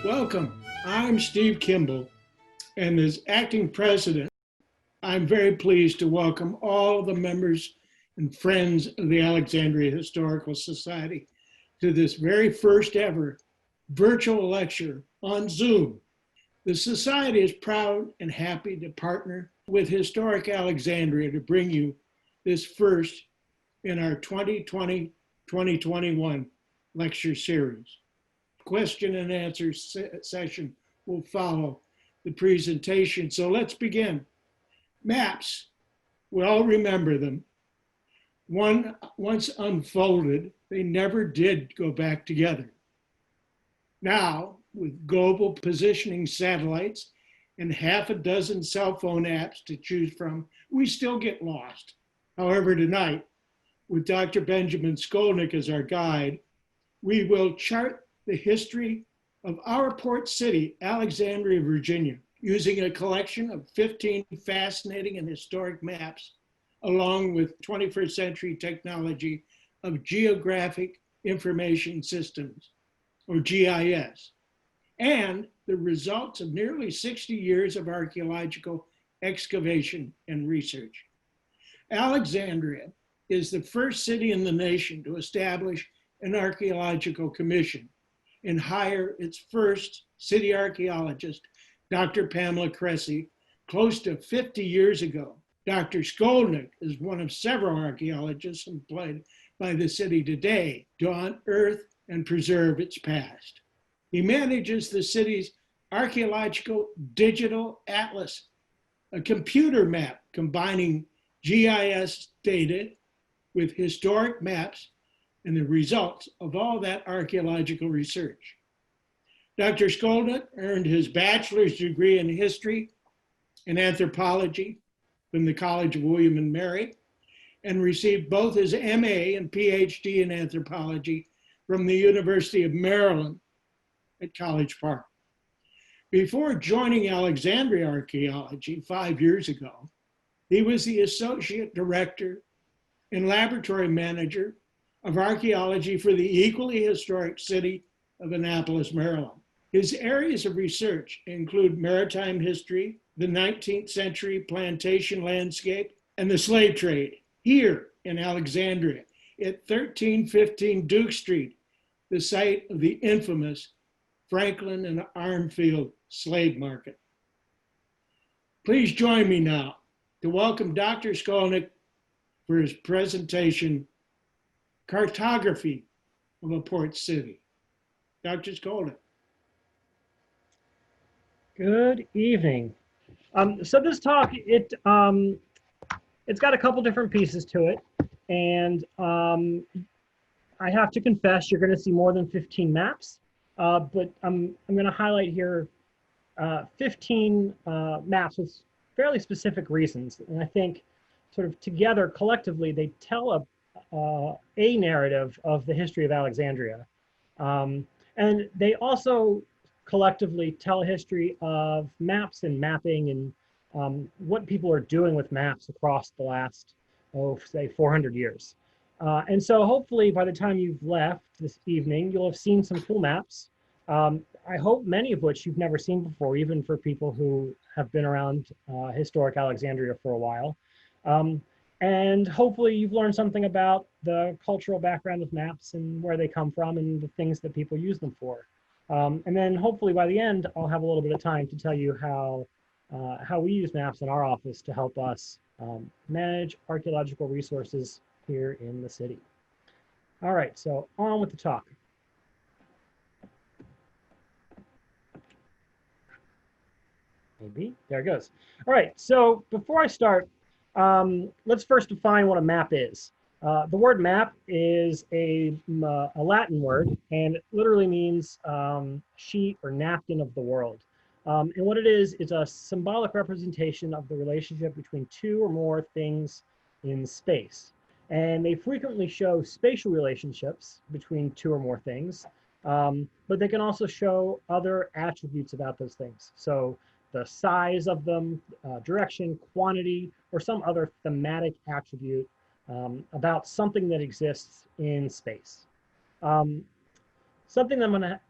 Welcome. I'm Steve Kimball, and as acting president, I'm very pleased to welcome all the members and friends of the Alexandria Historical Society to this very first ever virtual lecture on Zoom. The Society is proud and happy to partner with Historic Alexandria to bring you this first in our 2020-2021 lecture series. Question and answer session will follow the presentation. So let's begin. Maps, we all remember them. Once unfolded, they never did go back together. Now, with global positioning satellites and half a dozen cell phone apps to choose from, we still get lost. However, tonight, with Dr. Benjamin Skolnick as our guide, we will chart the history of our port city, Alexandria, Virginia, using a collection of 15 fascinating and historic maps, along with 21st century technology of Geographic Information Systems, or GIS, and the results of nearly 60 years of archaeological excavation and research. Alexandria is the first city in the nation to establish an archaeological commission and hire its first city archaeologist, Dr. Pamela Cressy, close to 50 years ago. Dr. Skolnick is one of several archaeologists employed by the city today to unearth and preserve its past. He manages the city's archaeological digital atlas, a computer map combining GIS data with historic maps and the results of all that archaeological research. Dr. Skolnick earned his bachelor's degree in history and anthropology from the College of William and Mary, and received both his MA and PhD in anthropology from the University of Maryland at College Park. Before joining Alexandria Archaeology 5 years ago, he was the associate director and laboratory manager of archaeology for the equally historic city of Annapolis, Maryland. His areas of research include maritime history, the 19th century plantation landscape, and the slave trade here in Alexandria at 1315 Duke Street, the site of the infamous Franklin and Armfield slave market. Please join me now to welcome Dr. Skolnick for his presentation, Cartography of a Port City. Dr. Skolnick. Good evening. So this talk, it's got a couple different pieces to it, and I have to confess, you're going to see more than 15 maps, but I'm going to highlight here 15 maps with fairly specific reasons, and I think sort of together collectively they tell a narrative of the history of Alexandria, and they also collectively tell a history of maps and mapping and what people are doing with maps across the last, say 400 years. And so hopefully by the time you've left this evening, you'll have seen some cool maps. I hope many of which you've never seen before, even for people who have been around historic Alexandria for a while. And hopefully you've learned something about the cultural background of maps and where they come from and the things that people use them for. And then hopefully by the end, I'll have a little bit of time to tell you how we use maps in our office to help us manage archaeological resources here in the city. All right, so on with the talk. Maybe, there it goes. All right, so before I start, let's first define what a map is. The word map is a Latin word, and it literally means sheet or napkin of the world. And what it is a symbolic representation of the relationship between two or more things in space. And they frequently show spatial relationships between two or more things, but they can also show other attributes about those things. So the size of them, direction, quantity, or some other thematic attribute about something that exists in space. Something that I'm going to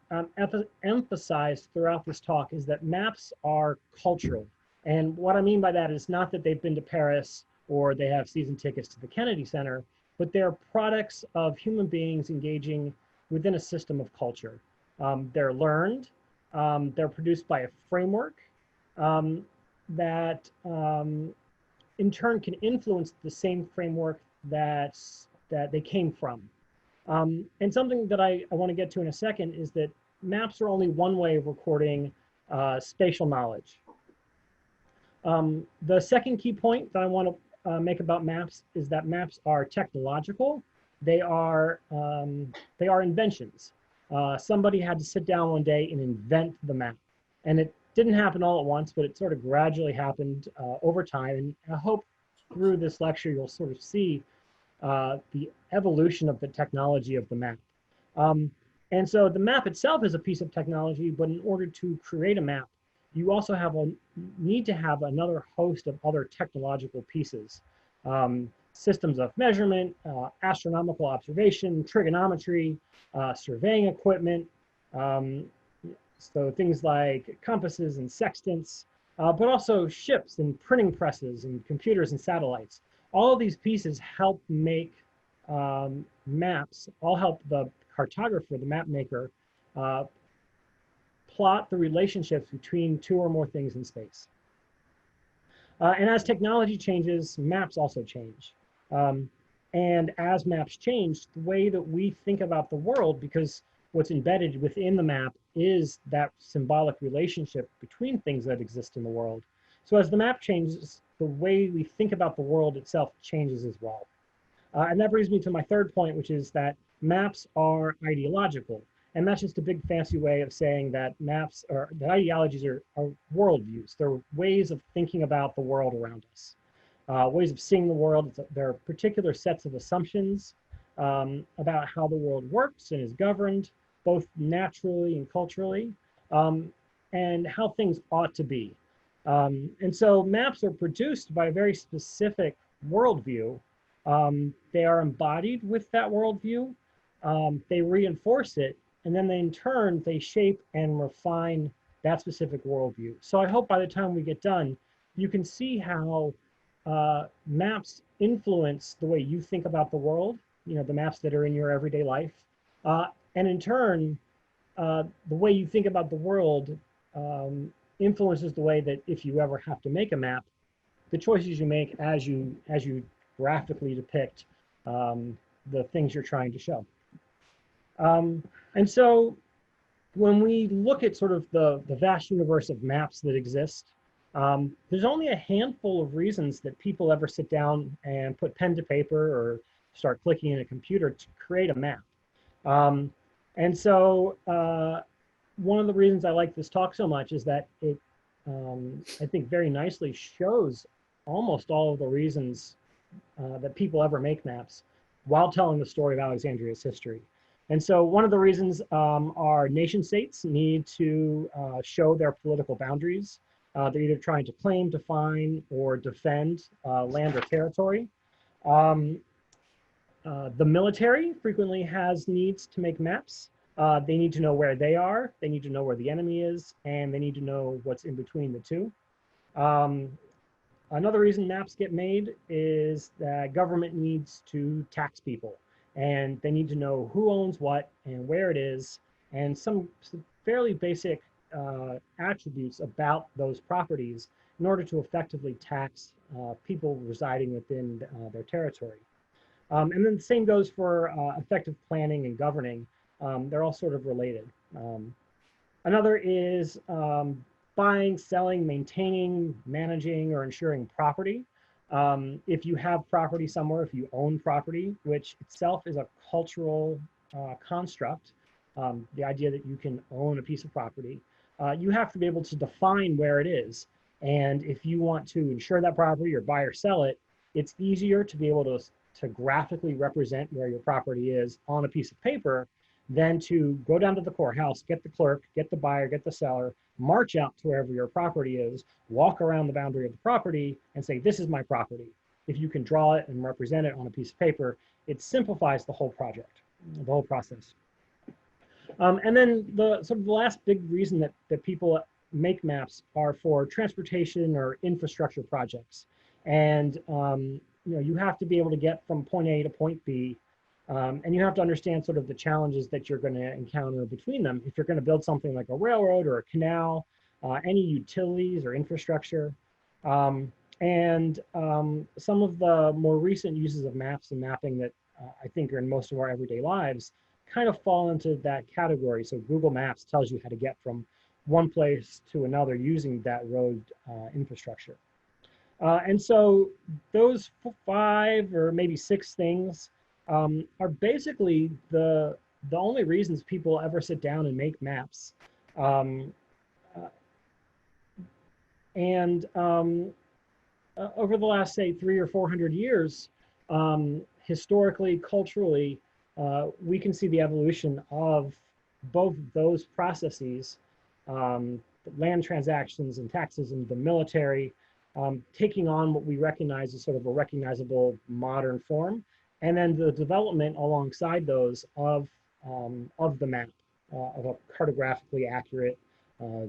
emphasize throughout this talk is that maps are cultural. And what I mean by that is not that they've been to Paris or they have season tickets to the Kennedy Center, but they're products of human beings engaging within a system of culture. They're learned, they're produced by a framework um, that in turn can influence the same framework that they came from. And something that I want to get to in a second is that maps are only one way of recording spatial knowledge. The second key point that I want to make about maps is that maps are technological. They are inventions. Somebody had to sit down one day and invent the map. And it didn't happen all at once, but it sort of gradually happened over time. And I hope through this lecture, you'll sort of see the evolution of the technology of the map. And so the map itself is a piece of technology, but in order to create a map, you also need to have another host of other technological pieces. Systems of measurement, astronomical observation, trigonometry, surveying equipment, so things like compasses and sextants, but also ships and printing presses and computers and satellites. All of these pieces help make maps, all help the cartographer, the map maker, plot the relationships between two or more things in space. And as technology changes, maps also change. And as maps change, the way that we think about the world, because what's embedded within the map is that symbolic relationship between things that exist in the world. So as the map changes, the way we think about the world itself changes as well. And that brings me to my third point, which is that maps are ideological. And that's just a big fancy way of saying that maps are, that ideologies are worldviews. They're ways of thinking about the world around us, ways of seeing the world. There are particular sets of assumptions about how the world works and is governed, both naturally and culturally, and how things ought to be. And so maps are produced by a very specific worldview. They are embodied with that worldview. They reinforce it, and then in turn, they shape and refine that specific worldview. So I hope by the time we get done, you can see how maps influence the way you think about the world, the maps that are in your everyday life. And in turn, the way you think about the world influences the way that if you ever have to make a map, the choices you make as you graphically depict the things you're trying to show. And so when we look at sort of the vast universe of maps that exist, there's only a handful of reasons that people ever sit down and put pen to paper or start clicking in a computer to create a map. And so one of the reasons I like this talk so much is that it, I think, very nicely shows almost all of the reasons that people ever make maps while telling the story of Alexandria's history. And so one of the reasons are nation states need to show their political boundaries. They're either trying to claim, define, or defend land or territory. The military frequently has needs to make maps. They need to know where they are, they need to know where the enemy is, and they need to know what's in between the two. Another reason maps get made is that government needs to tax people, and they need to know who owns what and where it is, and some fairly basic attributes about those properties in order to effectively tax people residing within their territory. And then the same goes for effective planning and governing. They're all sort of related. Another is buying, selling, maintaining, managing, or insuring property. If you have property somewhere, if you own property, which itself is a cultural construct, the idea that you can own a piece of property, you have to be able to define where it is. And if you want to insure that property or buy or sell it, it's easier to be able to graphically represent where your property is on a piece of paper than to go down to the courthouse, get the clerk, get the buyer, get the seller, march out to wherever your property is, walk around the boundary of the property and say, this is my property. If you can draw it and represent it on a piece of paper, it simplifies the whole project, the whole process. And then the sort of the last big reason that people make maps are for transportation or infrastructure projects. And you have to be able to get from point A to point B. And you have to understand sort of the challenges that you're going to encounter between them if you're going to build something like a railroad or a canal, any utilities or infrastructure. Some of the more recent uses of maps and mapping that I think are in most of our everyday lives kind of fall into that category. So Google Maps tells you how to get from one place to another using that road infrastructure. And so those 5 or maybe 6 things are basically the only reasons people ever sit down and make maps. Um, uh, and Over the last, say, 300 or 400 years, historically, culturally, we can see the evolution of both those processes, um, land transactions and taxes and the military, taking on what we recognize as sort of a recognizable modern form, and then the development alongside those of the map, of a cartographically accurate,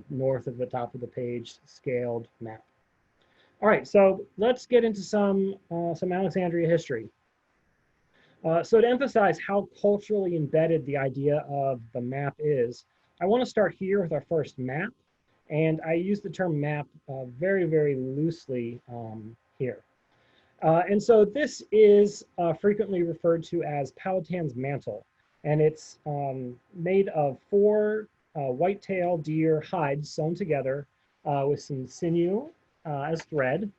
north of the top of the page, scaled map. All right, so let's get into some Alexandria history. So to emphasize how culturally embedded the idea of the map is, I want to start here with our first map. And I use the term map very, very loosely here. And so this is frequently referred to as Powhatan's mantle. And it's made of 4 whitetail deer hides sewn together with some sinew as thread.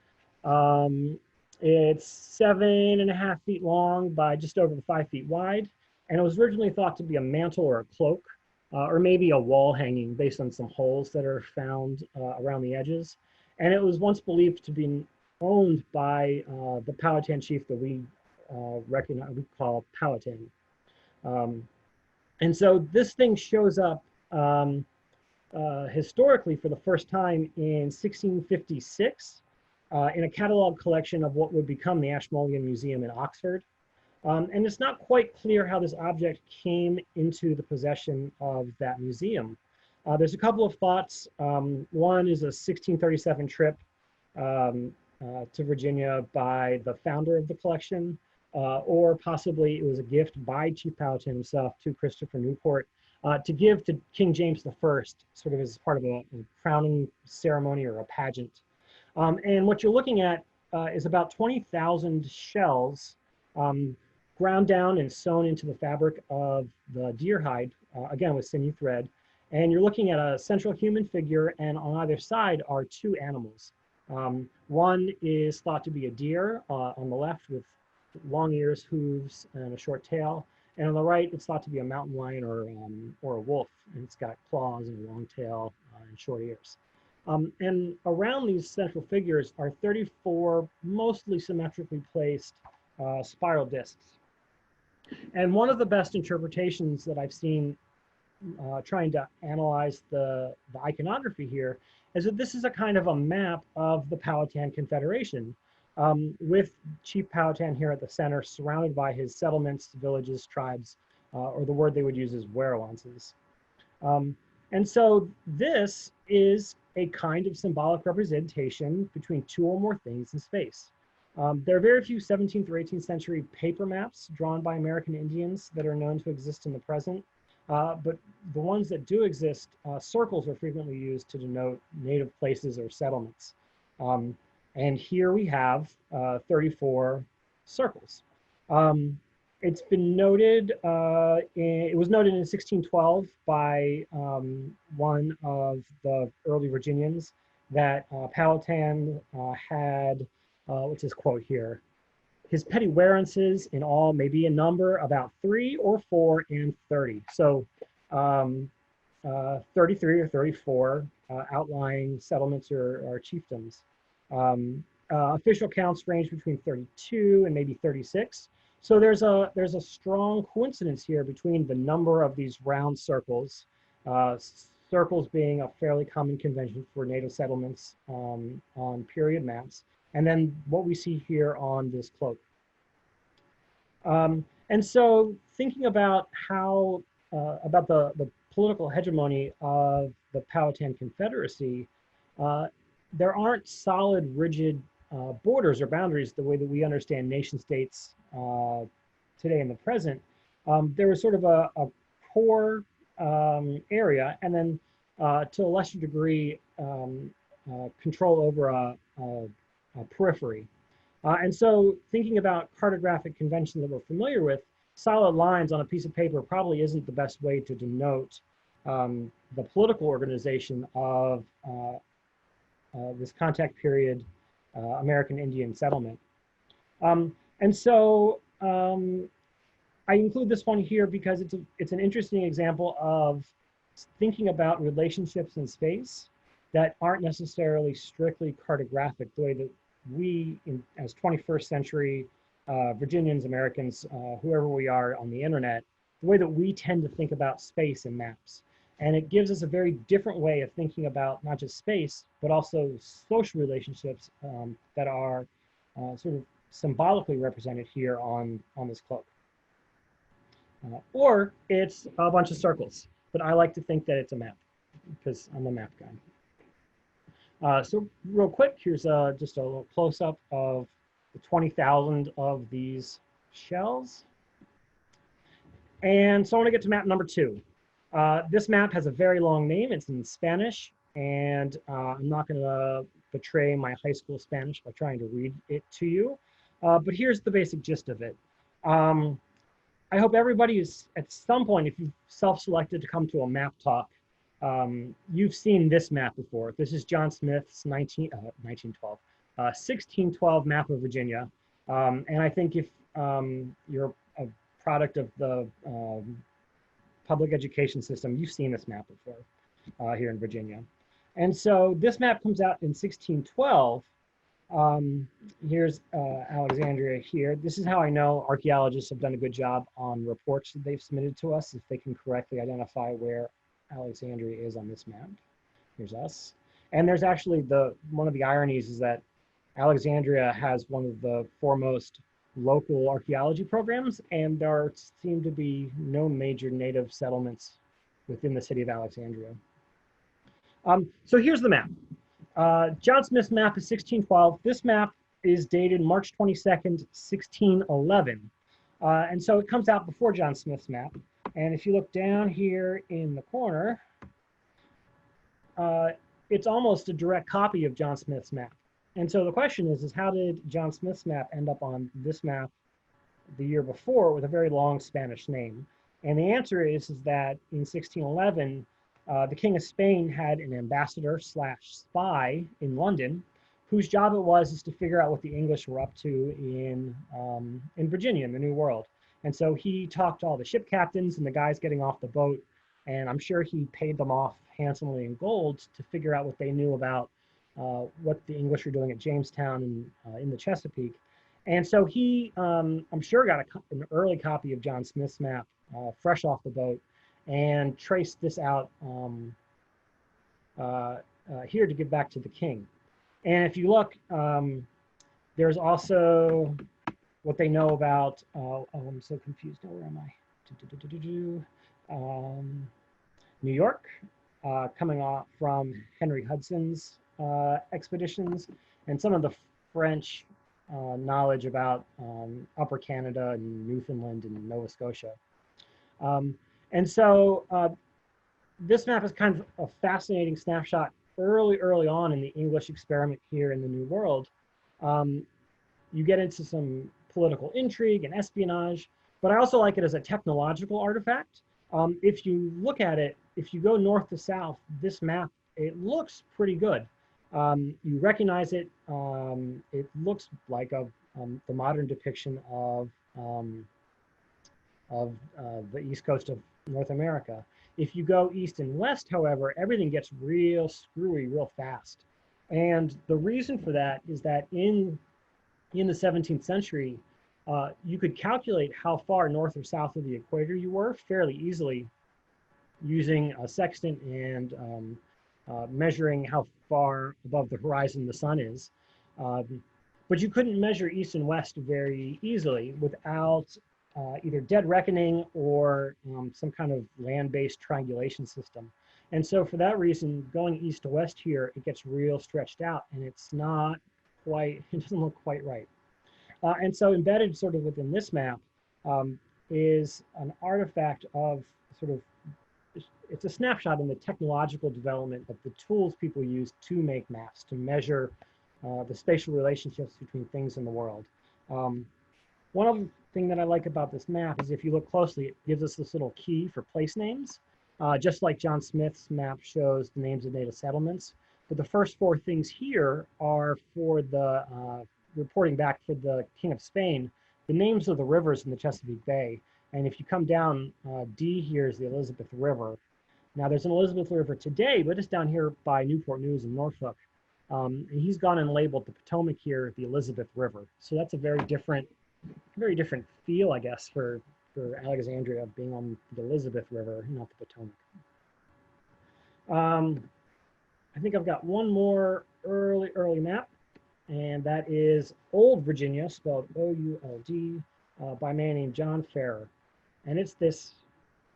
Um, it's 7.5 feet long by just over 5 feet wide. And it was originally thought to be a mantle or a cloak, or maybe a wall hanging based on some holes that are found around the edges. And it was once believed to be owned by the Powhatan chief that we call Powhatan. And so this thing shows up historically for the first time in 1656 in a catalog collection of what would become the Ashmolean Museum in Oxford. And it's not quite clear how this object came into the possession of that museum. There's a couple of thoughts. One is a 1637 trip to Virginia by the founder of the collection, or possibly it was a gift by Chief Powhatan himself to Christopher Newport to give to King James I, sort of as part of a crowning ceremony or a pageant. And what you're looking at is about 20,000 shells ground down and sewn into the fabric of the deer hide, again with sinew thread. And you're looking at a central human figure, and on either side are 2 animals. One is thought to be a deer on the left with long ears, hooves, and a short tail. And on the right, it's thought to be a mountain lion or a wolf, and it's got claws and a long tail and short ears. And around these central figures are 34 mostly symmetrically placed spiral discs. And one of the best interpretations that I've seen trying to analyze the iconography here is that this is a kind of a map of the Powhatan Confederation, with Chief Powhatan here at the center, surrounded by his settlements, villages, tribes, or the word they would use is werowances. And so this is a kind of symbolic representation between 2 or more things in space. There are very few 17th or 18th century paper maps drawn by American Indians that are known to exist in the present. But the ones that do exist, circles are frequently used to denote native places or settlements. And here we have 34 circles. It's been noted, it was noted in 1612 by one of the early Virginians that Powhatan had, what's his quote here? His petty werences in all may be a number about 3 or 4 and 30. So 33 or 34 outlying settlements or chiefdoms. Official counts range between 32 and maybe 36. So there's a strong coincidence here between the number of these round circles, circles being a fairly common convention for native settlements on period maps, and then what we see here on this cloak. And so thinking about how about the political hegemony of the Powhatan Confederacy, there aren't solid, rigid borders or boundaries the way that we understand nation states today in the present. There was sort of a core area, and then to a lesser degree, control over a periphery. And so thinking about cartographic convention that we're familiar with, solid lines on a piece of paper probably isn't the best way to denote the political organization of this contact period American Indian settlement. And so I include this one here because it's an interesting example of thinking about relationships in space that aren't necessarily strictly cartographic, the way that we, as 21st century Virginians, Americans, whoever we are on the internet, the way that we tend to think about space in maps. And it gives us a very different way of thinking about not just space, but also social relationships that are sort of symbolically represented here on this cloak. Or it's a bunch of circles, but I like to think that it's a map because I'm a map guy. So real quick, here's just a little close-up of the 20,000 of these shells. And so I want to get to map number 2. This map has a very long name. It's in Spanish, and I'm not going to betray my high school Spanish by trying to read it to you. But here's the basic gist of it. I hope everybody is, at some point, if you've self-selected to come to a map talk, you've seen this map before. This is John Smith's 1612 map of Virginia. And I think if you're a product of the public education system, you've seen this map before here in Virginia. And so this map comes out in 1612. Here's Alexandria here. This is how I know archaeologists have done a good job on reports that they've submitted to us, if they can correctly identify where Alexandria is on this map. Here's us. And there's actually one of the ironies is that Alexandria has one of the foremost local archaeology programs, and there seem to be no major native settlements within the city of Alexandria. So here's the map. John Smith's map is 1612. This map is dated March 22nd, 1611. And so it comes out before John Smith's map. And if you look down here in the corner, it's almost a direct copy of John Smith's map. And so the question is how did John Smith's map end up on this map the year before with a very long Spanish name? And the answer is that in 1611, the King of Spain had an ambassador / spy in London, whose job it was is to figure out what the English were up to in Virginia, in the New World. And so he talked to all the ship captains and the guys getting off the boat, and I'm sure he paid them off handsomely in gold to figure out what they knew about what the English were doing at Jamestown and in the Chesapeake. And so he, I'm sure, got an early copy of John Smith's map fresh off the boat and traced this out here to give back to the king. And if you look, there's also what they know about, oh, I'm so confused now, where am I? New York, coming off from Henry Hudson's expeditions, and some of the French knowledge about Upper Canada and Newfoundland and Nova Scotia. And so this map is kind of a fascinating snapshot early on in the English experiment here in the New World. You get into some political intrigue and espionage, but I also like it as a technological artifact. If you look at it, if you go north to south, this map, it looks pretty good. You recognize it. It looks like the modern depiction of the east coast of North America. If you go east and west, however, everything gets real screwy real fast. And the reason for that is that in the 17th century, you could calculate how far north or south of the equator you were fairly easily using a sextant and measuring how far above the horizon the sun is. But you couldn't measure east and west very easily without either dead reckoning or some kind of land-based triangulation system. And so for that reason, going east to west here, it gets real stretched out and it's not quite, it doesn't look quite right. And so embedded sort of within this map is an artifact of sort of, it's a snapshot in the technological development of the tools people use to make maps, to measure the spatial relationships between things in the world. One other thing that I like about this map is if you look closely, it gives us this little key for place names, just like John Smith's map shows the names of native settlements. But the first four things here are for the, reporting back for the King of Spain, the names of the rivers in the Chesapeake Bay. And if you come down, D here is the Elizabeth River. Now there's an Elizabeth River today, but it's down here by Newport News in Norfolk. And he's gone and labeled the Potomac here the Elizabeth River. So that's a very different feel, I guess, for Alexandria being on the Elizabeth River, not the Potomac. I think I've got one more early map, and that is Old Virginia, spelled O-U-L-D, by a man named John Ferrer. And it's this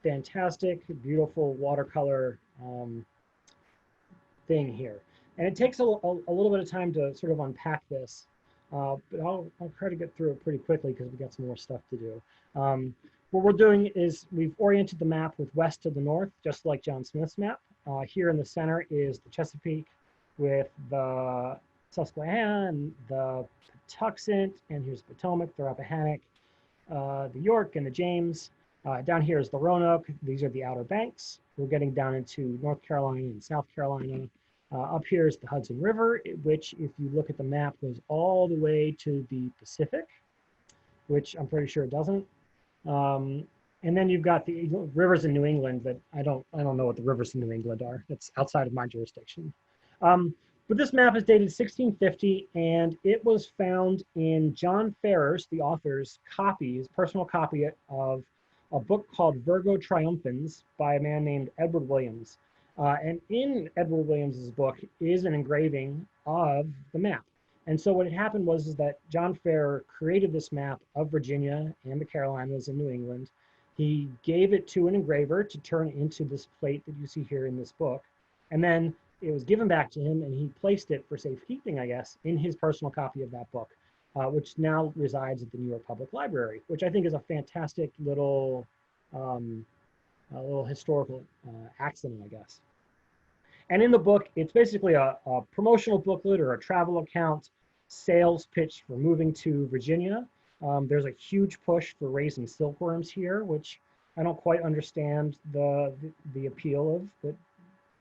fantastic, beautiful watercolor thing here. And it takes a little bit of time to sort of unpack this, but I'll try to get through it pretty quickly because we've got some more stuff to do. What we're doing is we've oriented the map with west to the north, just like John Smith's map. Here in the center is the Chesapeake with the Susquehanna and the Patuxent, and here's Potomac, the Rappahannock, the York and the James. Down here is the Roanoke. These are the Outer Banks. We're getting down into North Carolina and South Carolina. Up here is the Hudson River, which, if you look at the map, goes all the way to the Pacific, which I'm pretty sure it doesn't. And then you've got the rivers in New England that I don't know what the rivers in New England are. That's outside of my jurisdiction. But this map is dated 1650, and it was found in John Ferrer's, the author's copy, his personal copy of a book called Virgo Triumphans by a man named Edward Williams. And in Edward Williams's book is an engraving of the map. And so what had happened was that John Ferrer created this map of Virginia and the Carolinas and New England. He gave it to an engraver to turn into this plate that you see here in this book. And then it was given back to him, and he placed it for safekeeping, I guess, in his personal copy of that book, which now resides at the New York Public Library, which I think is a fantastic little historical accident, I guess. And in the book, it's basically a promotional booklet or a travel account, sales pitch for moving to Virginia. There's a huge push for raising silkworms here, which I don't quite understand the appeal of, but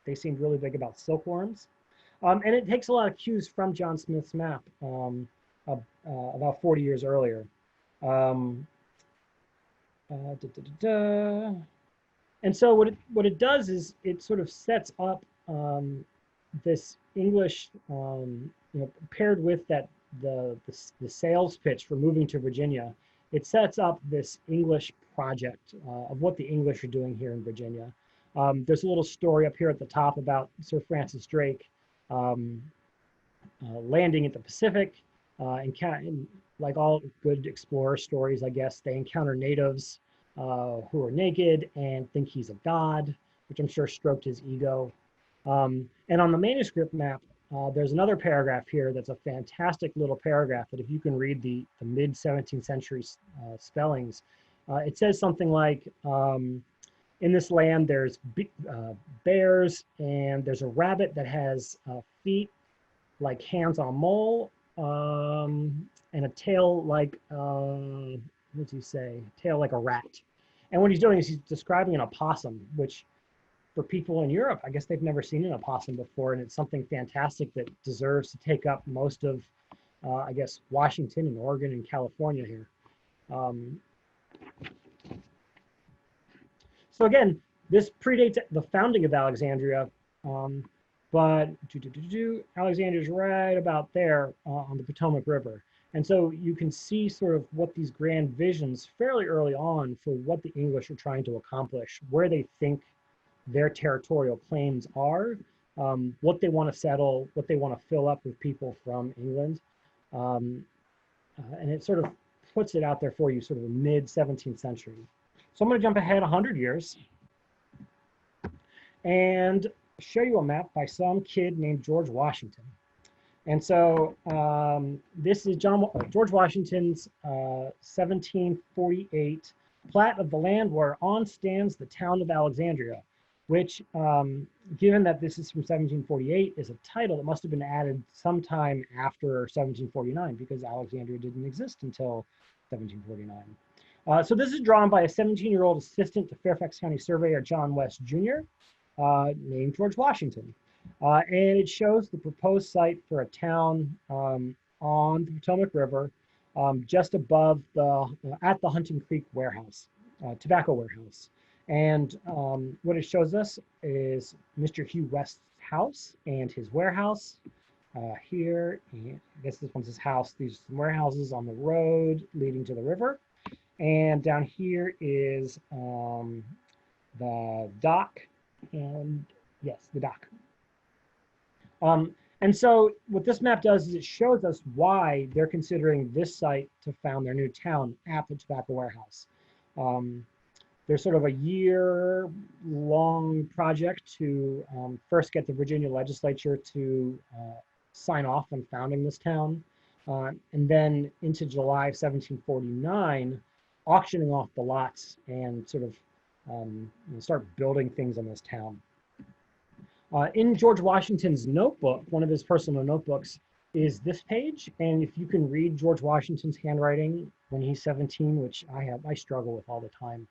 they seemed really big about silkworms. And it takes a lot of cues from John Smith's map about 40 years earlier. And so what it does is it sort of sets up this English, paired with the sales pitch for moving to Virginia. It sets up this English project of what the English are doing here in Virginia. There's a little story up here at the top about Sir Francis Drake landing at the Pacific, and like all good explorer stories, I guess, they encounter natives who are naked and think he's a god, which I'm sure stroked his ego. And on the manuscript map, there's another paragraph here that's a fantastic little paragraph that if you can read the mid-17th century spellings, it says something like, in this land there's bears, and there's a rabbit that has feet like hands on a mole, and a tail like, what does he say? Tail like a rat. And what he's doing is he's describing an opossum, which for people in Europe, I guess they've never seen an opossum before, and it's something fantastic that deserves to take up most of, I guess, Washington and Oregon and California here. So again, this predates the founding of Alexandria, but Alexandria is right about there on the Potomac River. And so you can see sort of what these grand visions fairly early on for what the English are trying to accomplish, where they think their territorial claims are, what they want to settle, what they want to fill up with people from England. And it sort of puts it out there for you, sort of mid 17th century. So I'm going to jump ahead 100 years and show you a map by some kid named George Washington. And so this is George Washington's 1748 plat of the land whereon stands the town of Alexandria, which, given that this is from 1748, is a title that must have been added sometime after 1749 because Alexandria didn't exist until 1749. So this is drawn by a 17-year-old assistant to Fairfax County surveyor John West Jr., named George Washington. And it shows the proposed site for a town on the Potomac River, just above at the Hunting Creek warehouse, tobacco warehouse. And what it shows us is Mr. Hugh West's house and his warehouse here. And I guess this one's his house. These are some warehouses on the road leading to the river. And down here is the dock. And yes, the dock. And so what this map does is it shows us why they're considering this site to found their new town at the tobacco warehouse. There's sort of a year-long project to first get the Virginia legislature to sign off on founding this town. And then into July of 1749, auctioning off the lots and sort of start building things on this town. In George Washington's notebook, one of his personal notebooks, is this page. And if you can read George Washington's handwriting when he's 17, which I struggle with all the time.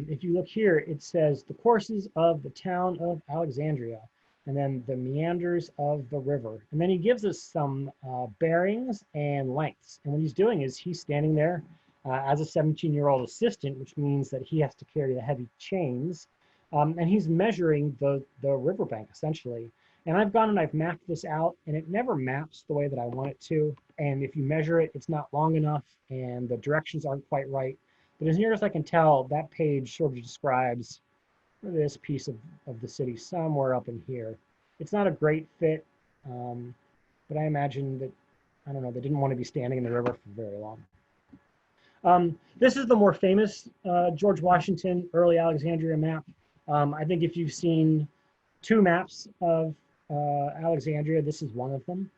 If you look here, it says the courses of the town of Alexandria, and then the meanders of the river. And then he gives us some bearings and lengths. And what he's doing is he's standing there as a 17-year-old assistant, which means that he has to carry the heavy chains. And he's measuring the riverbank, essentially. And I've gone and I've mapped this out, and it never maps the way that I want it to. And if you measure it, it's not long enough, and the directions aren't quite right. But as near as I can tell, that page sort of describes this piece of the city somewhere up in here. It's not a great fit, but I imagine that, I don't know, they didn't want to be standing in the river for very long. This is the more famous George Washington early Alexandria map. I think if you've seen two maps of Alexandria, this is one of them.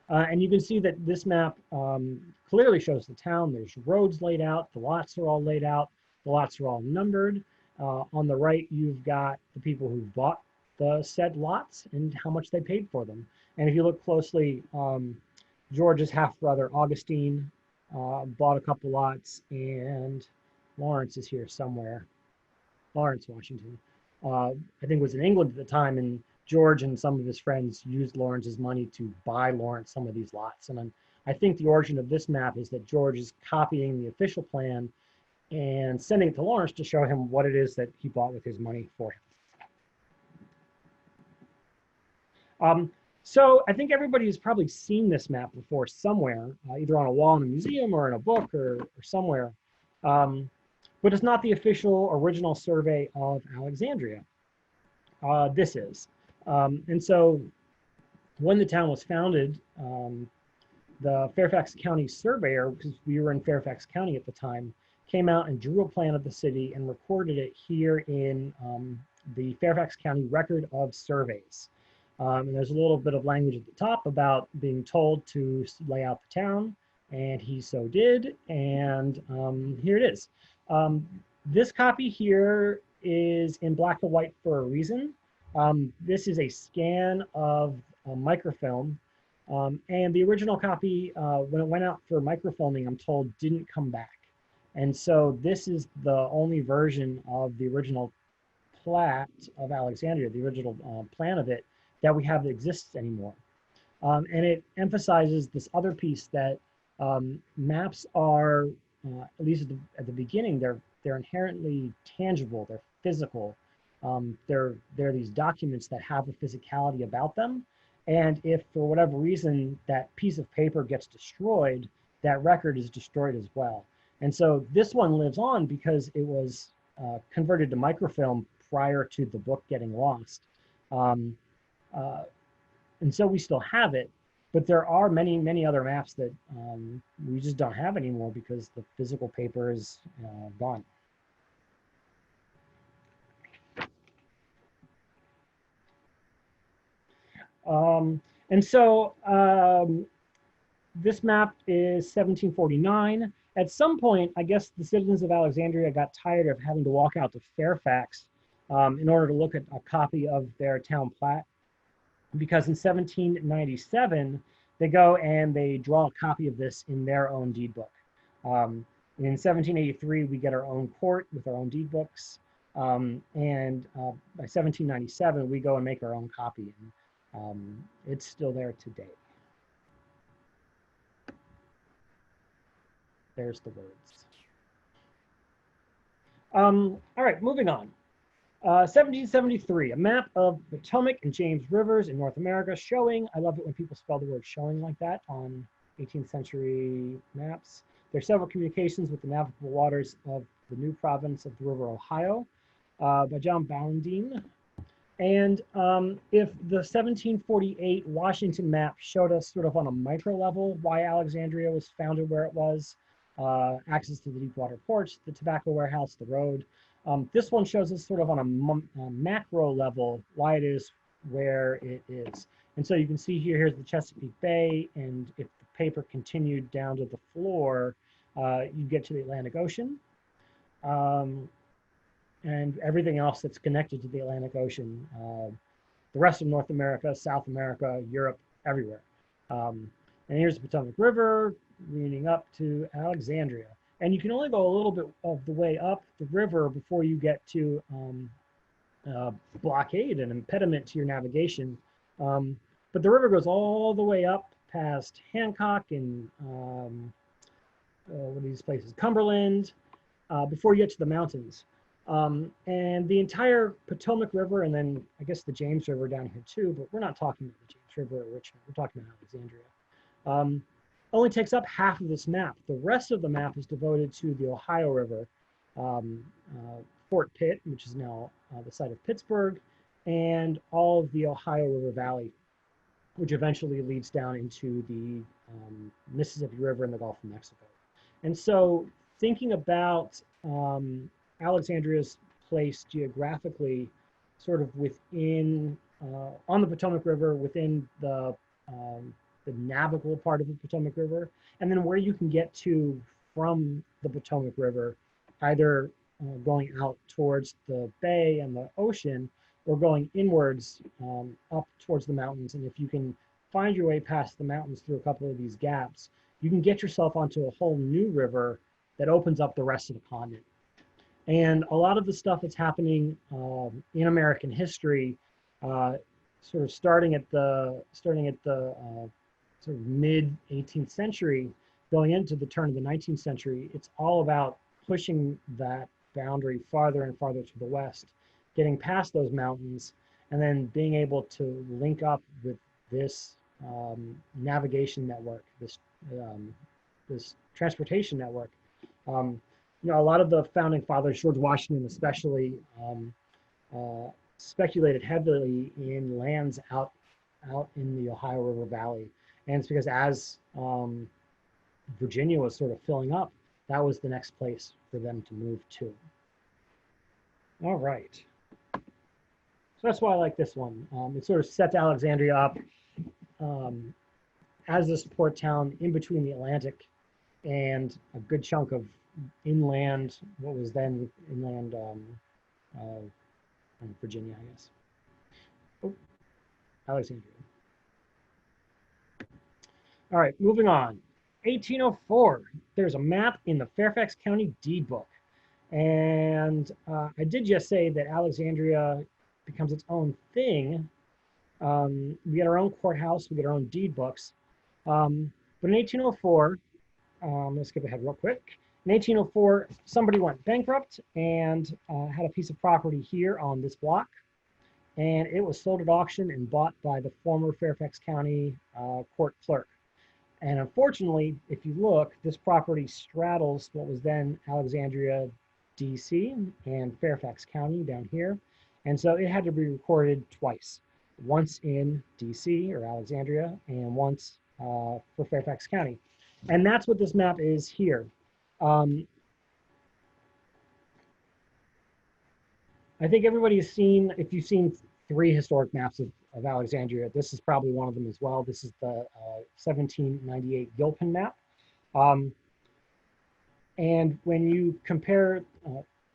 And you can see that this map clearly shows the town. There's roads laid out. The lots are all laid out. The lots are all numbered. On the right, you've got the people who bought the said lots and how much they paid for them. And if you look closely, George's half-brother, Augustine, bought a couple lots, and Lawrence is here somewhere. Lawrence Washington, I think was in England at the time, and George and some of his friends used Lawrence's money to buy Lawrence some of these lots. And I think the origin of this map is that George is copying the official plan and sending it to Lawrence to show him what it is that he bought with his money for him. So I think everybody has probably seen this map before somewhere, either on a wall in a museum or in a book or somewhere. But it's not the official original survey of Alexandria. This is. And so when the town was founded, the Fairfax County surveyor, because we were in Fairfax County at the time, came out and drew a plan of the city and recorded it here in the Fairfax County Record of Surveys. And there's a little bit of language at the top about being told to lay out the town, and he so did, and here it is. This copy here is in black and white for a reason. This is a scan of a microfilm, and the original copy, when it went out for microfilming, I'm told didn't come back. And so this is the only version of the original plat of Alexandria, the original plan of it, that we have that exists anymore. And it emphasizes this other piece that maps are, at least at the beginning, they're inherently tangible, they're physical. They're these documents that have a physicality about them. And if for whatever reason that piece of paper gets destroyed, that record is destroyed as well. And so this one lives on because it was converted to microfilm prior to the book getting lost. And so we still have it, But there are many, many other maps that we just don't have anymore because the physical paper is gone. And so this map is 1749. At some point, I guess the citizens of Alexandria got tired of having to walk out to Fairfax in order to look at a copy of their town plat, because in 1797, they go and they draw a copy of this in their own deed book. In 1783, we get our own court with our own deed books. And by 1797, we go and make our own copy. And it's still there today. There's the words. All right, moving on. 1773, a map of Potomac and James Rivers in North America showing, I love it when people spell the word showing like that on 18th century maps. There are several communications with the navigable waters of the new province of the River Ohio by John Boundin. And if the 1748 Washington map showed us sort of on a micro level why Alexandria was founded where it was, access to the Deepwater ports, the tobacco warehouse, the road. This one shows us sort of on a macro level why it is where it is. And so you can see here, here's the Chesapeake Bay, and if the paper continued down to the floor, you get to the Atlantic Ocean. And everything else that's connected to the Atlantic Ocean, the rest of North America, South America, Europe, everywhere. And here's the Potomac River leading up to Alexandria. And you can only go a little bit of the way up the river before you get to blockade, an impediment to your navigation. But the river goes all the way up past Hancock and what are these places? Cumberland, before you get to the mountains. And the entire Potomac River, and then I guess the James River down here too, but we're not talking about the James River or Richmond, we're talking about Alexandria. Only takes up half of this map. The rest of the map is devoted to the Ohio River, Fort Pitt, which is now the site of Pittsburgh, and all of the Ohio River Valley, which eventually leads down into the Mississippi River and the Gulf of Mexico. And so thinking about Alexandria's place geographically, sort of within, on the Potomac River, within the navigable part of the Potomac River, and then where you can get to from the Potomac River, either going out towards the bay and the ocean, or going inwards up towards the mountains. And if you can find your way past the mountains through a couple of these gaps, you can get yourself onto a whole new river that opens up the rest of the continent. And a lot of the stuff that's happening in American history, sort of starting at the sort of mid 18th century, going into the turn of the 19th century, it's all about pushing that boundary farther and farther to the west, getting past those mountains, and then being able to link up with this navigation network, this transportation network. You know, a lot of the founding fathers, George Washington especially, speculated heavily in lands out in the Ohio River Valley. And it's because as Virginia was sort of filling up, that was the next place for them to move to. All right. So that's why I like this one. It sort of set Alexandria up as this port town in between the Atlantic and a good chunk of inland, what was then inland Virginia, I guess. Oh, Alexandria. All right, moving on. 1804, there's a map in the Fairfax County deed book. And I did just say that Alexandria becomes its own thing. We get our own courthouse, we get our own deed books. But in 1804, let's skip ahead real quick. In 1804, somebody went bankrupt and had a piece of property here on this block. And it was sold at auction and bought by the former Fairfax County court clerk. And unfortunately, if you look, this property straddles what was then Alexandria, DC, and Fairfax County down here. And so it had to be recorded twice, once in DC or Alexandria and once for Fairfax County. And that's what this map is here. Um, I think everybody's seen, if you've seen 3 historic maps of Alexandria, this is probably one of them as well. This is the 1798 Gilpin map. Um, and when you compare,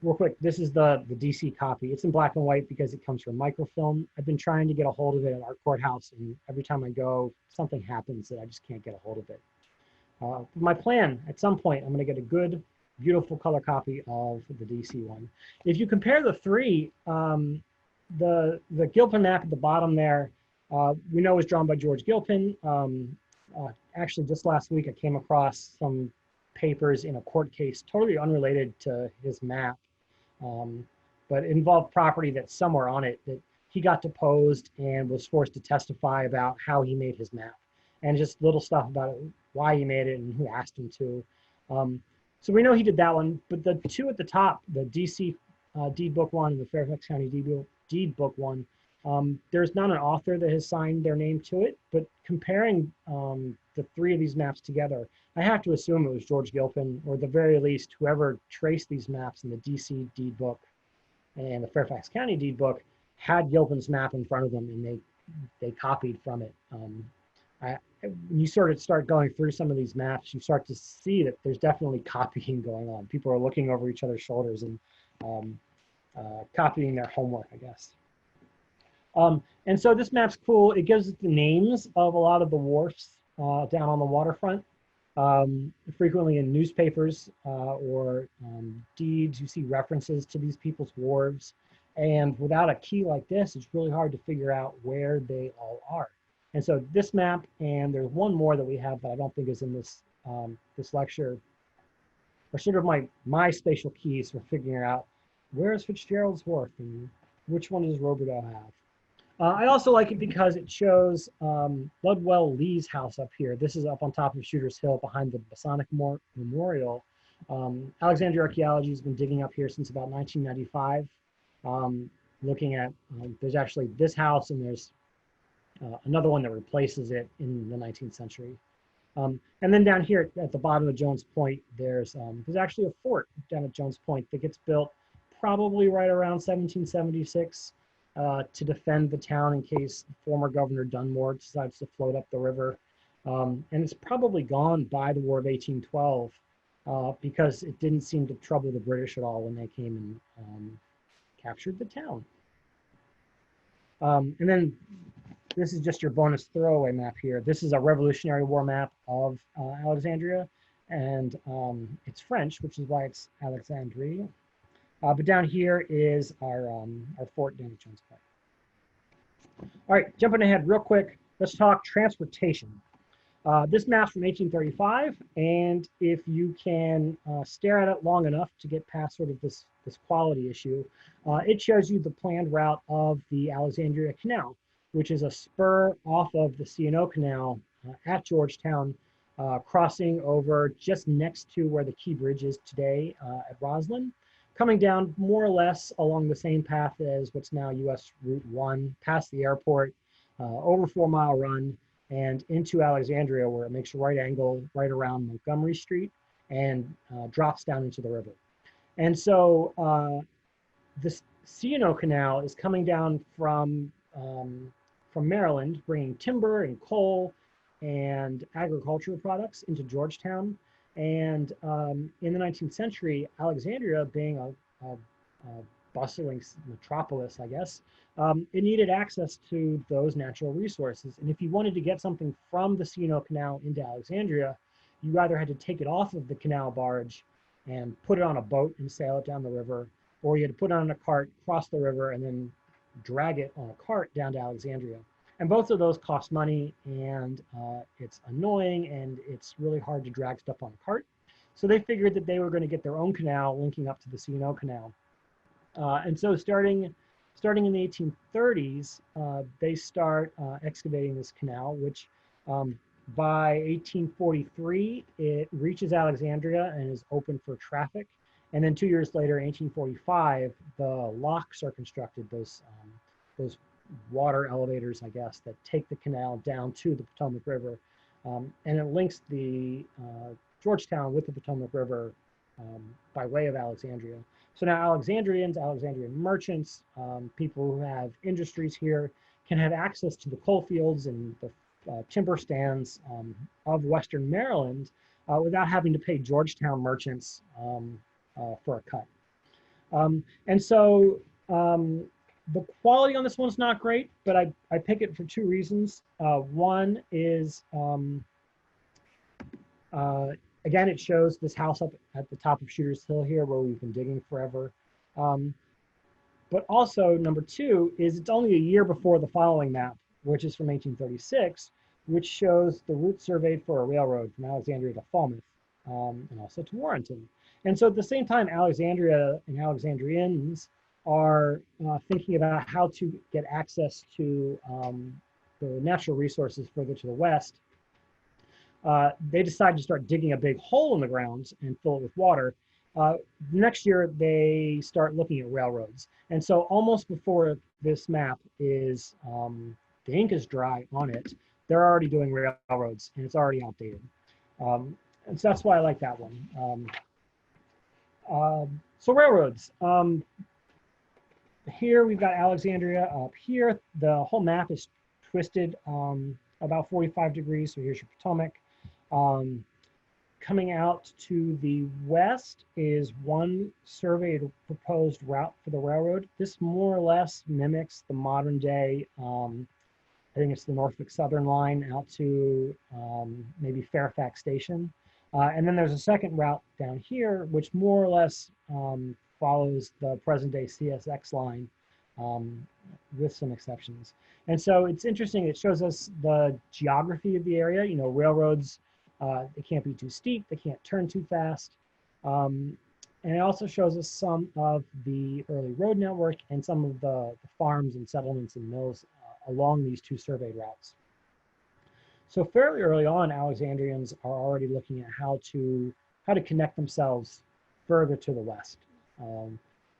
real quick, this is the DC copy. It's in black and white because it comes from microfilm. I've been trying to get a hold of it at our courthouse, and every time I go, something happens that I just can't get a hold of it. My plan, at some point, I'm going to get a good, beautiful color copy of the DC one. If you compare the 3, the Gilpin map at the bottom there, we know was drawn by George Gilpin. Actually, just last week, I came across some papers in a court case totally unrelated to his map, but it involved property that's somewhere on it that he got deposed and was forced to testify about how he made his map, and just little stuff about it, why he made it and who asked him to. So we know he did that one, but the 2 at the top, the DC deed book one and the Fairfax County deed book one, there's not an author that has signed their name to it, but comparing the 3 of these maps together, I have to assume it was George Gilpin, or at the very least, whoever traced these maps in the DC deed book and the Fairfax County deed book had Gilpin's map in front of them, and they copied from it. When you sort of start going through some of these maps, you start to see that there's definitely copying going on. People are looking over each other's shoulders and copying their homework, I guess. And so this map's cool. It gives us the names of a lot of the wharfs down on the waterfront. Frequently in newspapers or deeds, you see references to these people's wharves. And without a key like this, it's really hard to figure out where they all are. And so this map, and there's one more that we have that I don't think is in this this lecture, are sort of my spatial keys for figuring out where is Fitzgerald's Wharf and which one does Roberdeau have. I also like it because it shows Ludwell Lee's house up here. This is up on top of Shooter's Hill behind the Masonic Memorial. Alexandria Archaeology has been digging up here since about 1995, looking at, there's actually this house and there's another one that replaces it in the 19th century. And then down here at the bottom of Jones Point, there's actually a fort down at Jones Point that gets built probably right around 1776 to defend the town in case former Governor Dunmore decides to float up the river. And it's probably gone by the War of 1812 because it didn't seem to trouble the British at all when they came and captured the town. And then this is just your bonus throwaway map here. This is a Revolutionary War map of Alexandria, and it's French, which is why it's Alexandria. But down here is our fort down at Jones Point. All right, jumping ahead real quick, let's talk transportation. This map's from 1835, and if you can stare at it long enough to get past sort of this quality issue, it shows you the planned route of the Alexandria Canal, which is a spur off of the C&O Canal at Georgetown, crossing over just next to where the Key Bridge is today at Roslyn, coming down more or less along the same path as what's now US Route 1, past the airport, over 4 Mile Run, and into Alexandria, where it makes a right angle right around Montgomery Street and drops down into the river. And so this C&O Canal is coming down from Maryland, bringing timber and coal and agricultural products into Georgetown. And in the 19th century, Alexandria, being a bustling metropolis, I guess, it needed access to those natural resources. And if you wanted to get something from the C&O Canal into Alexandria, you either had to take it off of the canal barge and put it on a boat and sail it down the river, or you had to put it on a cart, cross the river, and then drag it on a cart down to Alexandria. And both of those cost money, and it's annoying, and it's really hard to drag stuff on a cart. So they figured that they were going to get their own canal linking up to the C&O Canal. And so starting in the 1830s, they start excavating this canal, which by 1843, it reaches Alexandria and is open for traffic. And then 2 years later, 1845, the locks are constructed, those water elevators, I guess, that take the canal down to the Potomac River. And it links the Georgetown with the Potomac River by way of Alexandria. So now Alexandrians, Alexandrian merchants, people who have industries here can have access to the coal fields and the timber stands of Western Maryland without having to pay Georgetown merchants for a cut. And so the quality on this one's not great, but I pick it for two reasons. One is, again, it shows this house up at the top of Shooter's Hill here where we've been digging forever. But also, number two is it's only a year before the following map, which is from 1836, which shows the route surveyed for a railroad from Alexandria to Falmouth and also to Warrenton. And so at the same time, Alexandria and Alexandrians are thinking about how to get access to the natural resources further to the west. They decide to start digging a big hole in the ground and fill it with water. Next year, they start looking at railroads. And so almost before this map is, the ink is dry on it, they're already doing railroads and it's already outdated. And so that's why I like that one. So railroads. Here we've got Alexandria up here. The whole map is twisted about 45 degrees. So here's your Potomac. Coming out to the west is one surveyed proposed route for the railroad. This more or less mimics the modern day, I think it's the Norfolk Southern line out to maybe Fairfax Station. And then there's a second route down here, which more or less follows the present day CSX line with some exceptions. And so it's interesting, it shows us the geography of the area. You know, railroads, they can't be too steep, they can't turn too fast. And it also shows us some of the early road network and some of the farms and settlements and mills along these two surveyed routes. So fairly early on, Alexandrians are already looking at how to connect themselves further to the west,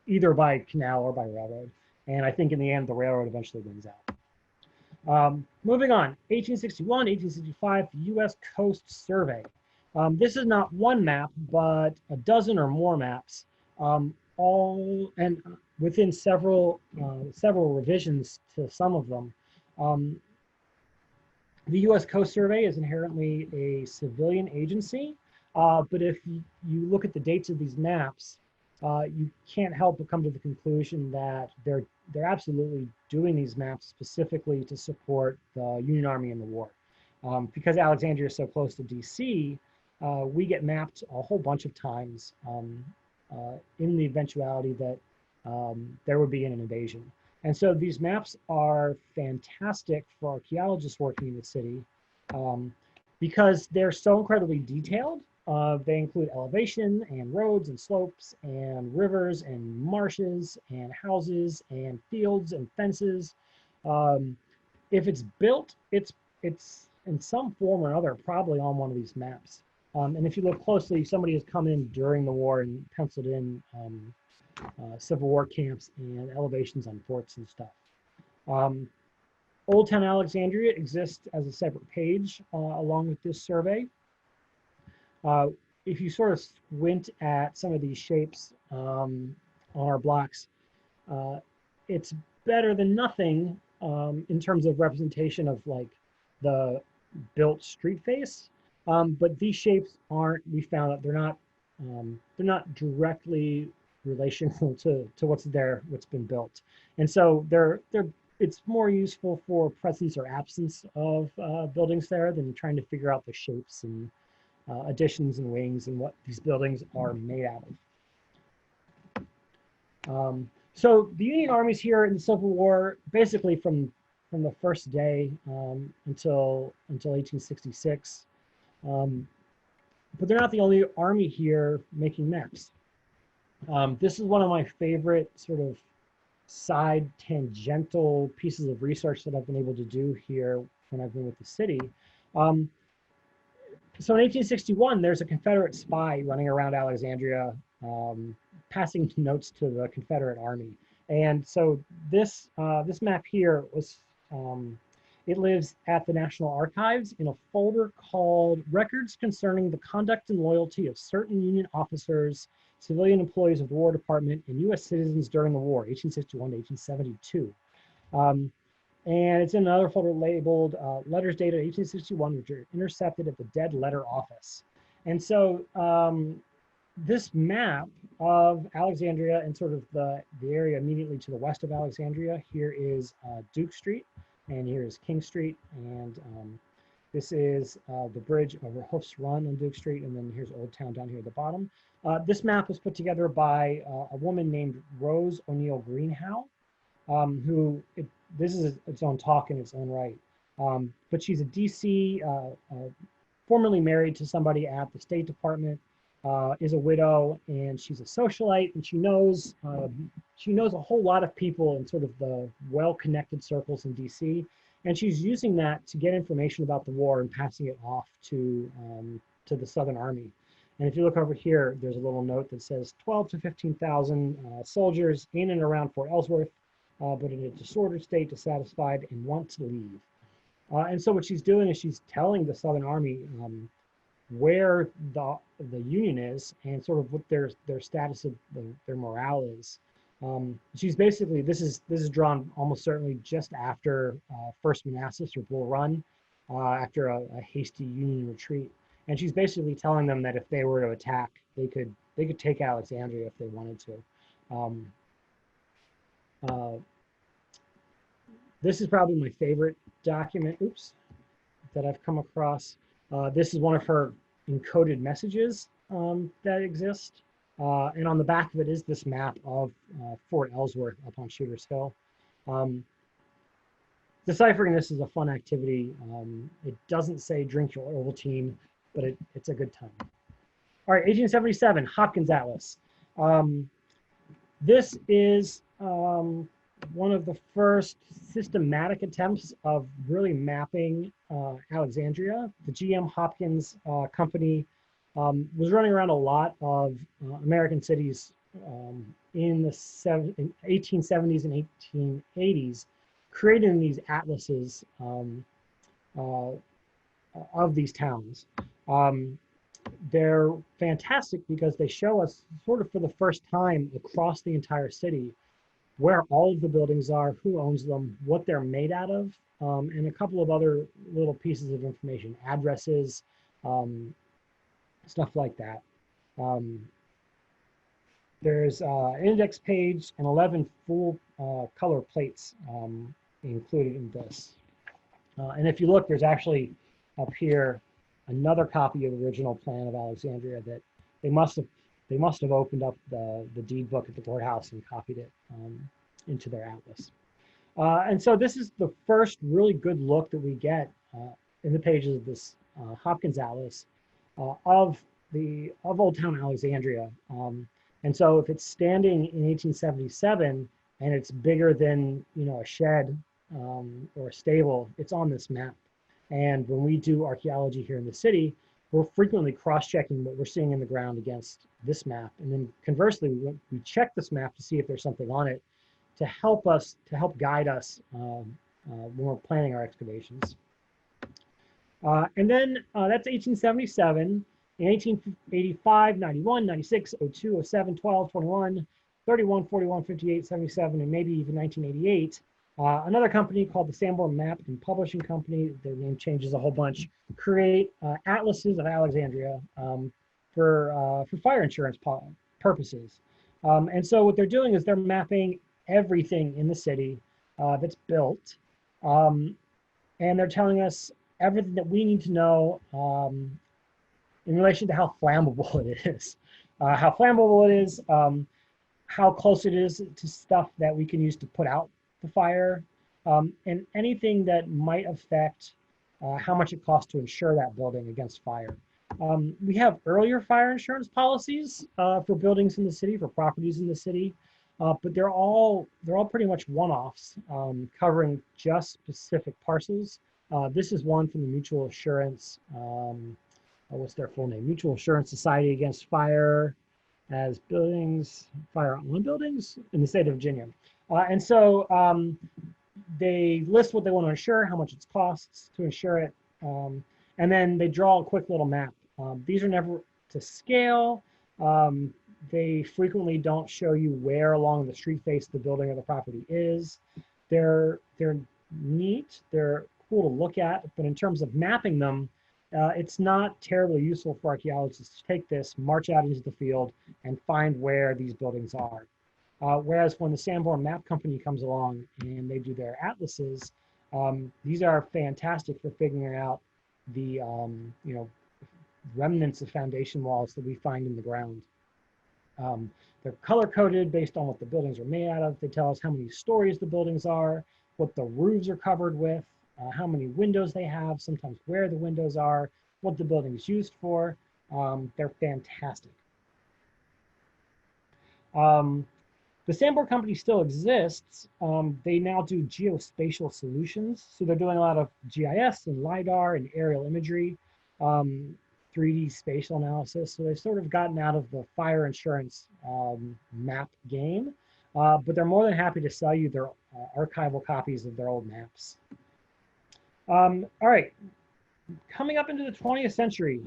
either by canal or by railroad. And I think in the end, the railroad eventually wins out. Moving on, 1861, 1865, U.S. Coast Survey. This is not one map, but a dozen or more maps, all and within several revisions to some of them. The U.S. Coast Survey is inherently a civilian agency, but if you look at the dates of these maps, you can't help but come to the conclusion that they're absolutely doing these maps specifically to support the Union Army in the war. Because Alexandria is so close to DC, we get mapped a whole bunch of times in the eventuality that there would be an invasion. And so these maps are fantastic for archaeologists working in the city because they're so incredibly detailed. They include elevation and roads and slopes and rivers and marshes and houses and fields and fences. If it's built, it's in some form or other probably on one of these maps. And if you look closely, somebody has come in during the war and penciled in Civil War camps and elevations on forts and stuff. Old Town Alexandria exists as a separate page along with this survey. If you sort of squint at some of these shapes on our blocks, it's better than nothing in terms of representation of like the built street face. But these shapes aren't, we found that they're not directly relational to what's been built. And so it's more useful for presence or absence of buildings there than trying to figure out the shapes and additions and wings and what these buildings are made out of. So the Union armies here in the Civil War, basically from the first day until 1866, but they're not the only army here making maps. This is one of my favorite sort of side tangential pieces of research that I've been able to do here when I've been with the city. So in 1861, there's a Confederate spy running around Alexandria, passing notes to the Confederate Army. And so this map here was, It lives at the National Archives in a folder called Records Concerning the Conduct and Loyalty of Certain Union Officers, Civilian Employees of the War Department, and U.S. Citizens During the War, 1861 to 1872. And it's in another folder labeled Letters Dated 1861, which are intercepted at the Dead Letter Office. And so this map of Alexandria and sort of the area immediately to the west of Alexandria, here is Duke Street, and here is King Street, and this is the bridge over Hoof's Run on Duke Street, and then here's Old Town down here at the bottom. This map was put together by a woman named Rose O'Neill Greenhow, this is its own talk in its own right. But she's a DC, formerly married to somebody at the State Department, is a widow, and she's a socialite, and she knows a whole lot of people in sort of the well-connected circles in DC, and she's using that to get information about the war and passing it off to the Southern Army. And if you look over here, there's a little note that says 12 to 15,000 soldiers in and around Fort Ellsworth, but in a disordered state, dissatisfied, and want to leave. And so what she's doing is she's telling the Southern Army where the Union is and sort of what their status of their morale is. She's basically, this is drawn almost certainly just after First Manassas or Bull Run, after a hasty Union retreat. And she's basically telling them that if they were to attack, they could take Alexandria if they wanted to. This is probably my favorite document, that I've come across. This is one of her encoded messages that exist. And on the back of it is this map of Fort Ellsworth up on Shooters Hill. Deciphering this is a fun activity. It doesn't say drink your Ovaltine, but it's a good time. All right, 1877, Hopkins Atlas. This is one of the first systematic attempts of really mapping Alexandria. The GM Hopkins company was running around a lot of American cities in the 1870s and 1880s, creating these atlases of these towns. They're fantastic because they show us sort of for the first time across the entire city where all of the buildings are, who owns them, what they're made out of, and a couple of other little pieces of information, addresses, stuff like that. There's an index page and 11 full color plates included in this. And if you look, there's actually up here another copy of the original plan of Alexandria that they must have opened up the deed book at the courthouse and copied it into their atlas. And so this is the first really good look that we get in the pages of this Hopkins Atlas of Old Town Alexandria. And so if it's standing in 1877 and it's bigger than a shed or a stable, it's on this map. And when we do archaeology here in the city, we're frequently cross-checking what we're seeing in the ground against this map. And then conversely, we check this map to see if there's something on it to help guide us when we're planning our excavations. And then that's 1877. In 1885, 91, 96, 02, 07, 12, 21, 31, 41, 58, 77, and maybe even 1988, another company called the Sanborn Map and Publishing Company, their name changes a whole bunch, create atlases of Alexandria for fire insurance purposes. And so what they're doing is they're mapping everything in the city that's built, and they're telling us everything that we need to know in relation to how flammable it is, how close it is to stuff that we can use to put out the fire, and anything that might affect how much it costs to insure that building against fire. We have earlier fire insurance policies for buildings in the city, for properties in the city, but they're all pretty much one-offs, covering just specific parcels. This is one from the Mutual Assurance, what's their full name? Mutual Assurance Society Against Fire as Buildings, Fire on Buildings in the state of Virginia. And so they list what they want to insure, how much it costs to insure it, and then they draw a quick little map. These are never to scale. Um, they frequently don't show you where along the street face the building or the property is. They're neat. They're cool to look at, but in terms of mapping them, it's not terribly useful for archaeologists to take this, march out into the field, and find where these buildings are. Whereas when the Sanborn Map Company comes along and they do their atlases, these are fantastic for figuring out the remnants of foundation walls that we find in the ground. They're color coded based on what the buildings are made out of. They tell us how many stories the buildings are, what the roofs are covered with, how many windows they have, sometimes where the windows are, what the building is used for. They're fantastic. The Sanborn Company still exists. They now do geospatial solutions. So they're doing a lot of GIS and LiDAR and aerial imagery, 3D spatial analysis. So they've sort of gotten out of the fire insurance map game, but they're more than happy to sell you their archival copies of their old maps. All right, coming up into the 20th century,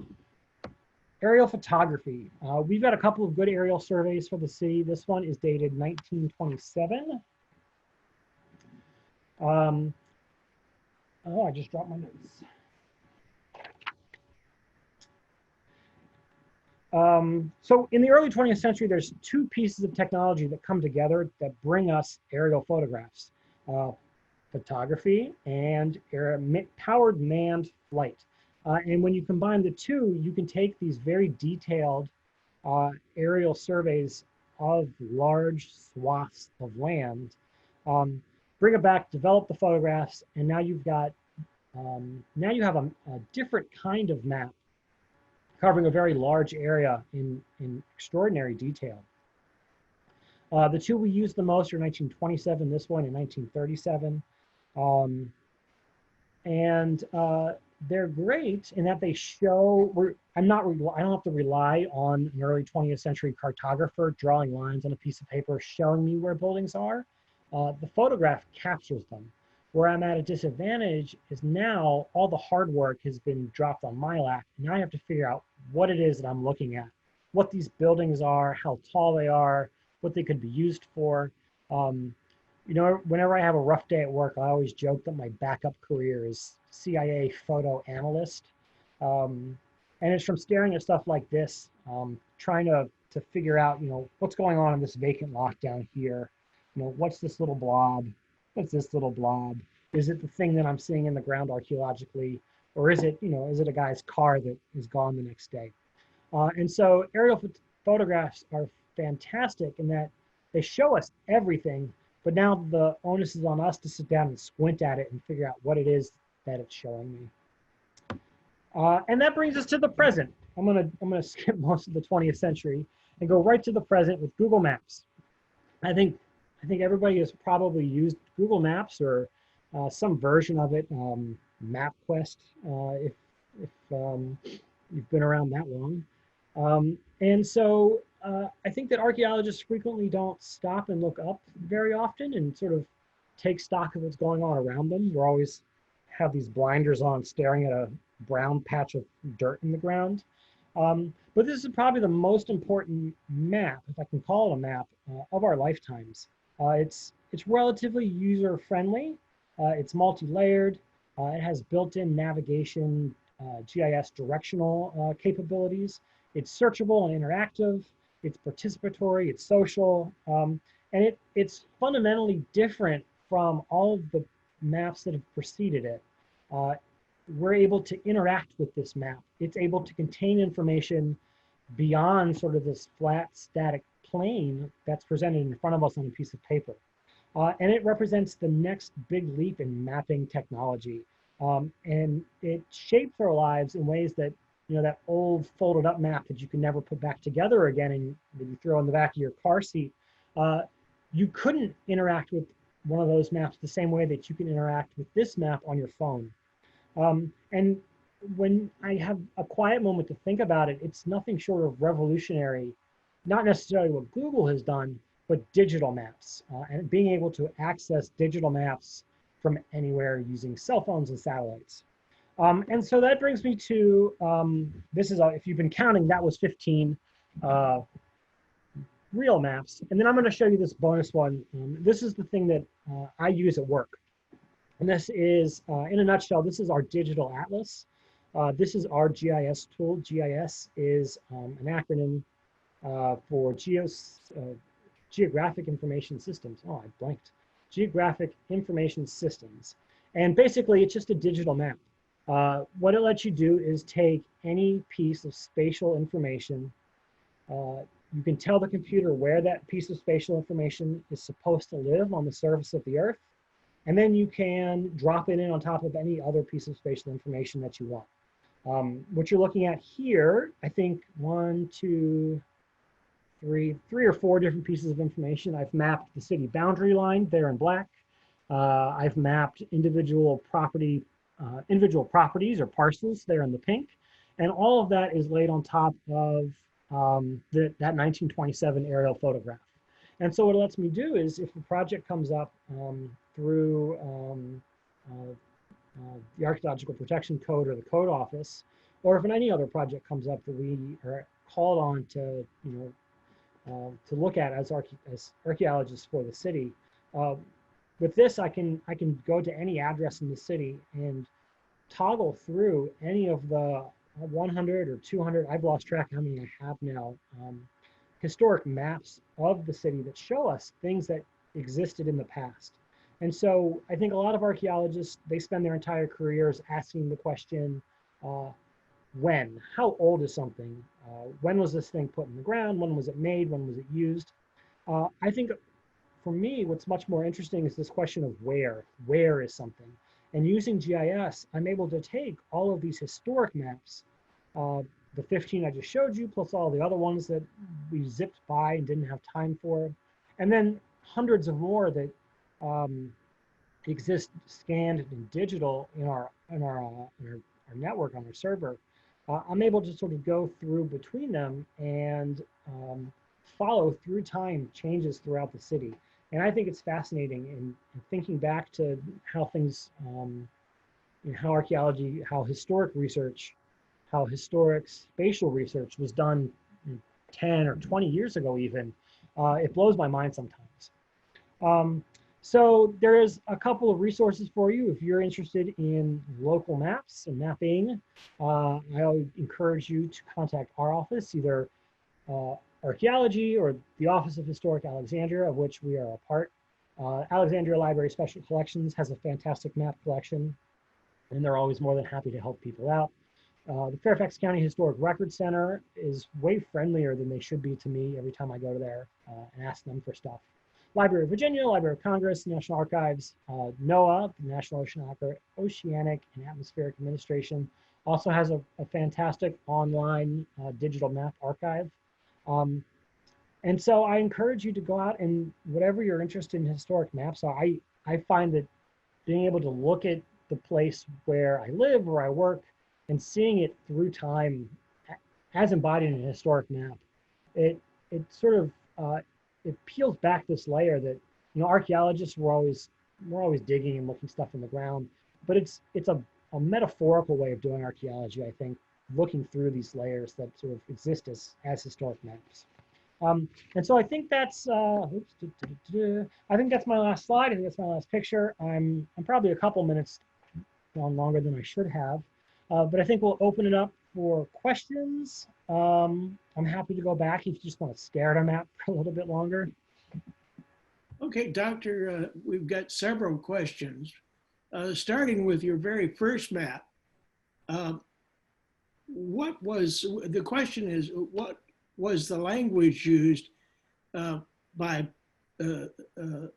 aerial photography. We've got a couple of good aerial surveys for the city. This one is dated 1927. Oh, I just dropped my notes. So in the early 20th century, there's two pieces of technology that come together that bring us aerial photographs. Photography and powered manned flight. And when you combine the two, you can take these very detailed aerial surveys of large swaths of land, bring it back, develop the photographs, and now you've got, now you have a different kind of map covering a very large area in extraordinary detail. The two we use the most are 1927, this one in 1937. They're great in that they show, I don't have to rely on an early 20th century cartographer drawing lines on a piece of paper showing me where buildings are. The photograph captures them. Where I'm at a disadvantage is now all the hard work has been dropped on my lap. Now I have to figure out what it is that I'm looking at, what these buildings are, how tall they are, what they could be used for. You know, whenever I have a rough day at work, I always joke that my backup career is CIA photo analyst. And it's from staring at stuff like this, trying to figure out, you know, what's going on in this vacant lot down here. You know, what's this little blob? What's this little blob? Is it the thing that I'm seeing in the ground archaeologically? Or is it, you know, is it a guy's car that is gone the next day? And so aerial photographs are fantastic in that they show us everything, but now the onus is on us to sit down and squint at it and figure out what it is that it's showing me. And that brings us to the present. I'm gonna skip most of the 20th century and go right to the present with Google Maps. I think everybody has probably used Google Maps or some version of it, MapQuest, if you've been around that long. And so I think that archaeologists frequently don't stop and look up very often and sort of take stock of what's going on around them. We're always have these blinders on staring at a brown patch of dirt in the ground. But this is probably the most important map, if I can call it a map, of our lifetimes. It's relatively user-friendly. It's multi-layered. It has built-in navigation, GIS directional capabilities. It's searchable and interactive. It's participatory. It's social. And it's fundamentally different from all of the maps that have preceded it. We're able to interact with this map. It's able to contain information beyond sort of this flat, static plane that's presented in front of us on a piece of paper. And it represents the next big leap in mapping technology. And it shapes our lives in ways that, you know, that old folded up map that you can never put back together again and that you throw in the back of your car seat. You couldn't interact with one of those maps the same way that you can interact with this map on your phone. And when I have a quiet moment to think about it, it's nothing short of revolutionary, not necessarily what Google has done, but digital maps and being able to access digital maps from anywhere using cell phones and satellites. And so that brings me to, this is, if you've been counting, that was 15 real maps. And then I'm going to show you this bonus one. This is the thing that I use at work. And this is, in a nutshell, this is our digital atlas. This is our GIS tool. GIS is an acronym for Geographic Information Systems. Oh, I blanked. Geographic Information Systems. And basically, it's just a digital map. What it lets you do is take any piece of spatial information. You can tell the computer where that piece of spatial information is supposed to live on the surface of the Earth. And then you can drop it in on top of any other piece of spatial information that you want. What you're looking at here, I think three or four different pieces of information. I've mapped the city boundary line there in black. I've mapped individual properties or parcels there in the pink. And all of that is laid on top of that 1927 aerial photograph. And so what it lets me do is if a project comes up through the Archaeological Protection Code or the Code Office, or if any other project comes up that we are called on to, to look at as archaeologists for the city, with this I can go to any address in the city and toggle through any of the 100 or 200, I've lost track how many I have now, historic maps of the city that show us things that existed in the past. And so I think a lot of archaeologists, they spend their entire careers asking the question, when? How old is something? When was this thing put in the ground? When was it made? When was it used? I think for me, what's much more interesting is this question of where. Where is something? And using GIS, I'm able to take all of these historic maps, the 15 I just showed you, plus all the other ones that we zipped by and didn't have time for, and then hundreds of more that exist scanned and digital in our network on our server. I'm able to sort of go through between them and follow through time changes throughout the city. And I think it's fascinating in thinking back to how things, how archaeology, how historic research, how historic spatial research was done 10 or 20 years ago even. It blows my mind sometimes. So there's a couple of resources for you if you're interested in local maps and mapping. I encourage you to contact our office, either Archaeology or the Office of Historic Alexandria, of which we are a part. Alexandria Library Special Collections has a fantastic map collection, and they're always more than happy to help people out. The Fairfax County Historic Record Center is way friendlier than they should be to me every time I go there and ask them for stuff. Library of Virginia, Library of Congress, National Archives, NOAA, the National Oceanic and Atmospheric Administration, also has a fantastic online digital map archive. And so I encourage you to go out and whatever you're interested in historic maps are, I find that being able to look at the place where I live, where I work, and seeing it through time as embodied in a historic map, it sort of, it peels back this layer that, archaeologists we're always digging and looking stuff in the ground, but it's a metaphorical way of doing archaeology, I think, looking through these layers that sort of exist as historic maps. And so I think that's I think that's my last slide. I think that's my last picture. I'm probably a couple minutes gone longer than I should have, but I think we'll open it up for questions. I'm happy to go back if you just want to stare at a map for a little bit longer. Okay, Doctor, we've got several questions. Starting with your very first map. The question is, what was the language used by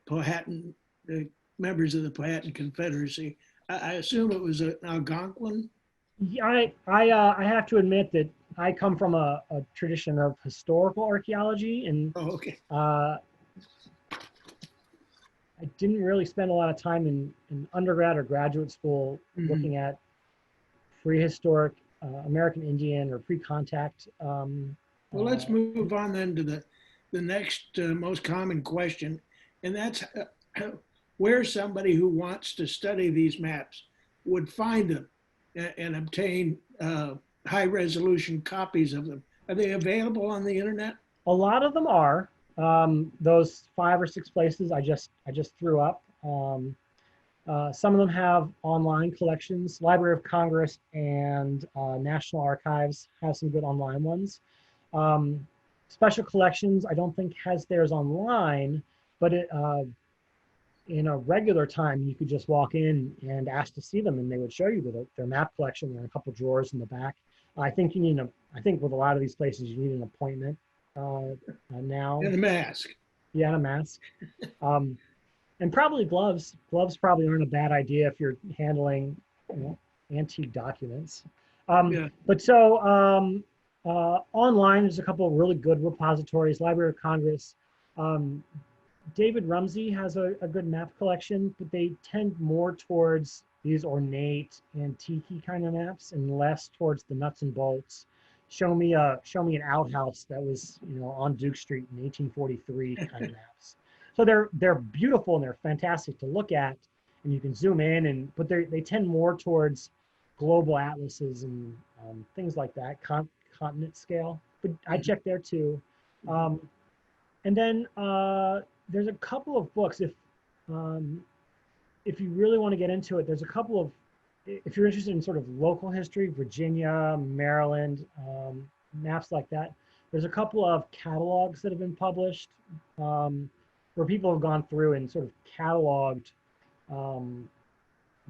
Powhatan, the members of the Powhatan Confederacy? I assume it was an Algonquin? Yeah, I have to admit that I come from a tradition of historical archaeology, and okay. I didn't really spend a lot of time in undergrad or graduate school looking at prehistoric American Indian or pre-contact. Well, let's move on then to the next most common question, and that's where somebody who wants to study these maps would find them and obtain high resolution copies of them. Are they available on the internet? A lot of them are. Those 5 or 6 places I just threw up. Some of them have online collections. Library of Congress and National Archives have some good online ones. Special Collections, I don't think has theirs online, but in a regular time, you could just walk in and ask to see them, and they would show you their map collection. There are a couple drawers in the back. I think with a lot of these places, you need an appointment now. And a mask. Yeah, and a mask. And probably gloves. Gloves probably aren't a bad idea if you're handling, antique documents. Yeah. But so online, there's a couple of really good repositories. Library of Congress. David Rumsey has a good map collection, but they tend more towards these ornate, antique kind of maps and less towards the nuts and bolts. Show me an outhouse that was, on Duke Street in 1843 kind of maps. So they're beautiful and they're fantastic to look at, and you can zoom in, but they tend more towards global atlases and things like that, continent scale. But I checked there too. And then there's a couple of books if you really want to get into it. There's a couple of, if you're interested in sort of local history, Virginia, Maryland, maps like that. There's a couple of catalogs that have been published where people have gone through and sort of cataloged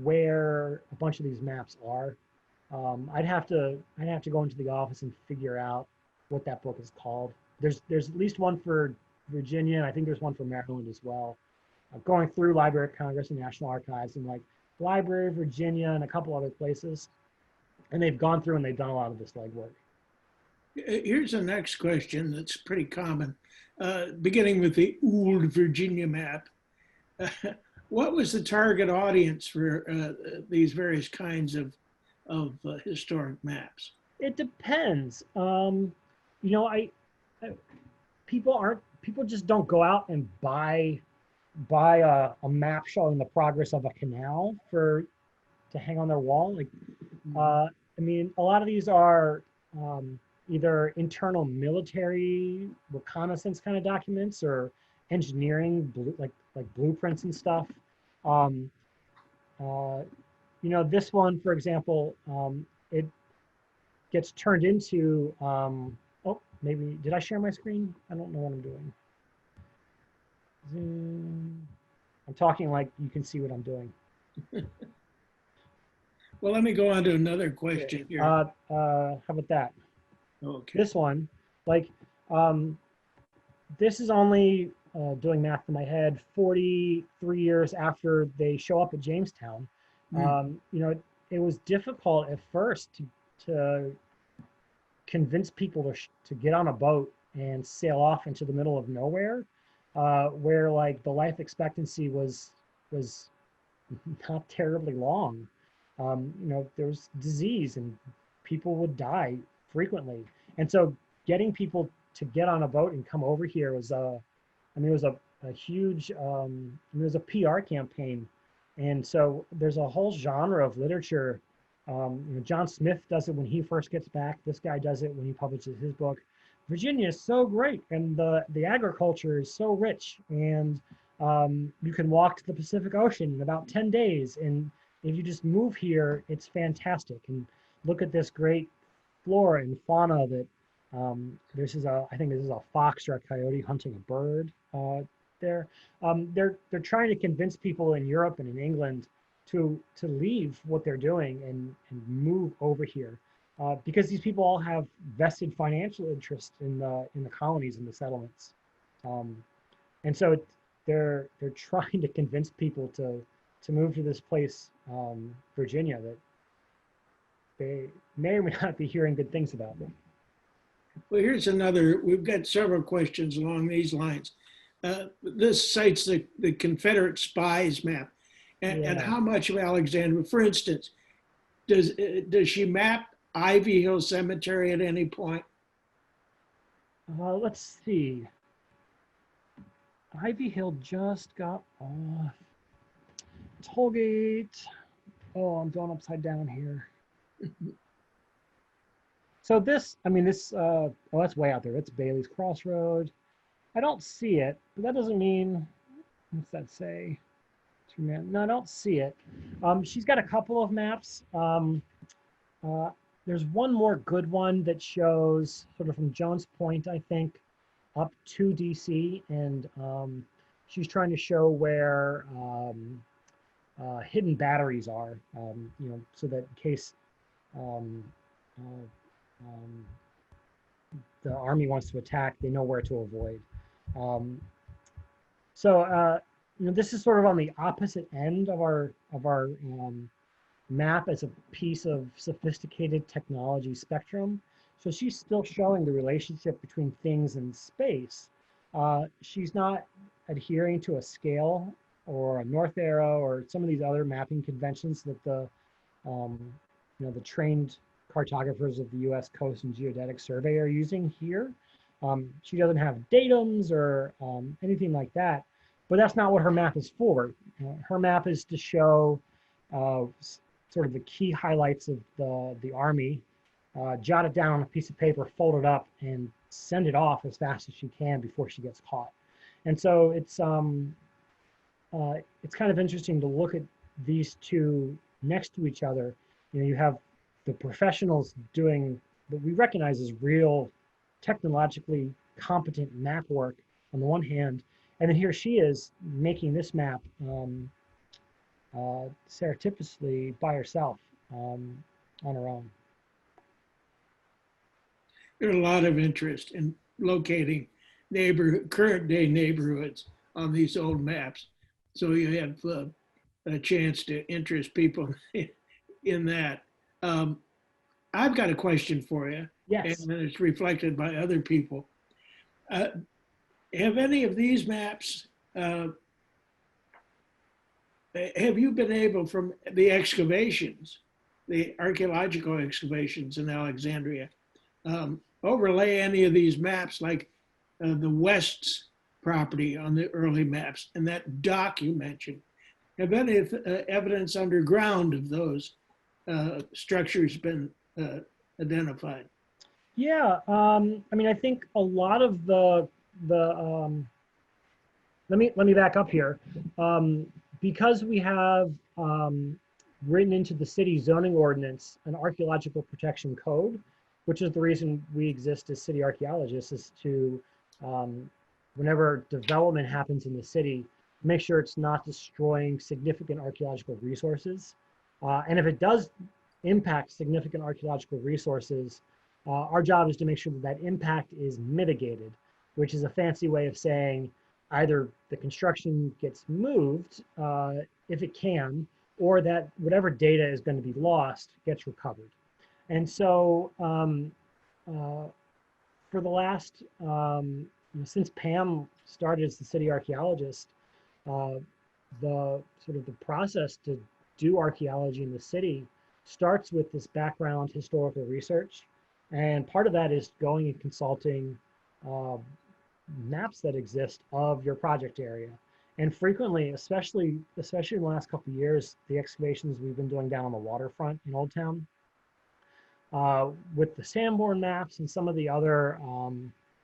where a bunch of these maps are. I'd have to go into the office and figure out what that book is called. There's at least one for Virginia, and I think there's one for Maryland as well. Going through Library of Congress and National Archives and like Library of Virginia and a couple other places, and they've gone through and they've done a lot of this legwork. Here's the next question that's pretty common, beginning with the old Virginia map. What was the target audience for these various kinds of historic maps? It depends. People just don't go out and buy a map showing the progress of a canal to hang on their wall. Like, a lot of these are either internal military reconnaissance kind of documents or engineering, like blueprints and stuff. This one, for example, it gets turned into, maybe, did I share my screen? I don't know what I'm doing. Zoom. I'm talking like you can see what I'm doing. Well, let me go on to another question here. How about that? Okay. This one, this is only doing math in my head, 43 years after they show up at Jamestown. It was difficult at first to convince people to get on a boat and sail off into the middle of nowhere, where like the life expectancy was not terribly long. There was disease and people would die frequently, and so getting people to get on a boat and come over here was it was a huge it was a PR campaign. And so there's a whole genre of literature. John Smith does it when he first gets back. This guy does it when he publishes his book. Virginia is so great, and the agriculture is so rich, and you can walk to the Pacific Ocean in about 10 days. And if you just move here, it's fantastic. And look at this great flora and fauna that I think this is a fox or a coyote hunting a bird there. They're trying to convince people in Europe and in England to leave what they're doing and move over here, because these people all have vested financial interest in the colonies and the settlements, and so they're trying to convince people to move to this place, Virginia, that they may or may not be hearing good things about them. Well, here's another. We've got several questions along these lines. This cites the Confederate spies map, and how much of Alexandria, for instance, does she map Ivy Hill Cemetery at any point? Let's see. Ivy Hill just got off. Tollgate. Oh, I'm going upside down here. So this, I mean, this, oh, that's way out there. It's Bailey's Crossroad. I don't see it, but that doesn't mean, what's that say? No, I don't see it. She's got a couple of maps. Uh, there's one more good one that shows sort of from Jones Point, I think, up to DC, and she's trying to show where hidden batteries are, so that in case um, uh, the army wants to attack, they know where to avoid. Um, this is sort of on the opposite end of our map as a piece of sophisticated technology spectrum. So she's still showing the relationship between things and space. She's not adhering to a scale or a north arrow or some of these other mapping conventions that the trained cartographers of the U.S. Coast and Geodetic Survey are using here. She doesn't have datums or anything like that, but that's not what her map is for. Her map is to show sort of the key highlights of the Army, jot it down on a piece of paper, fold it up, and send it off as fast as she can before she gets caught. And so it's kind of interesting to look at these two next to each other. You have the professionals doing what we recognize as real technologically competent map work on the one hand, and then here she is making this map surreptitiously by herself on her own. There's a lot of interest in locating current day neighborhoods on these old maps. So you have a chance to interest people in that. I've got a question for you. Yes. And it's reflected by other people. Have any of these maps, have you been able, from the excavations, the archaeological excavations in Alexandria, overlay any of these maps, like the West's property on the early maps and that dock you mentioned? Have any evidence underground of those structures been identified? Yeah, I mean, I think a lot of the let me back up here. Because we have written into the city zoning ordinance an archaeological protection code, which is the reason we exist as city archaeologists, is to, whenever development happens in the city, make sure it's not destroying significant archaeological resources. And if it does impact significant archaeological resources, our job is to make sure that that impact is mitigated, which is a fancy way of saying either the construction gets moved if it can, or that whatever data is going to be lost gets recovered. And so for the last, since Pam started as the city archaeologist, the process to do archaeology in the city starts with this background historical research. And part of that is going and consulting maps that exist of your project area. And frequently, especially in the last couple of years, the excavations we've been doing down on the waterfront in Old Town, with the Sanborn maps and some of the other,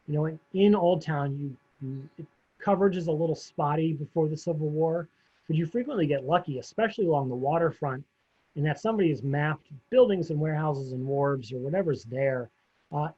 in Old Town, coverage is a little spotty before the Civil War, but you frequently get lucky, especially along the waterfront, in that somebody has mapped buildings and warehouses and wharves or whatever's there.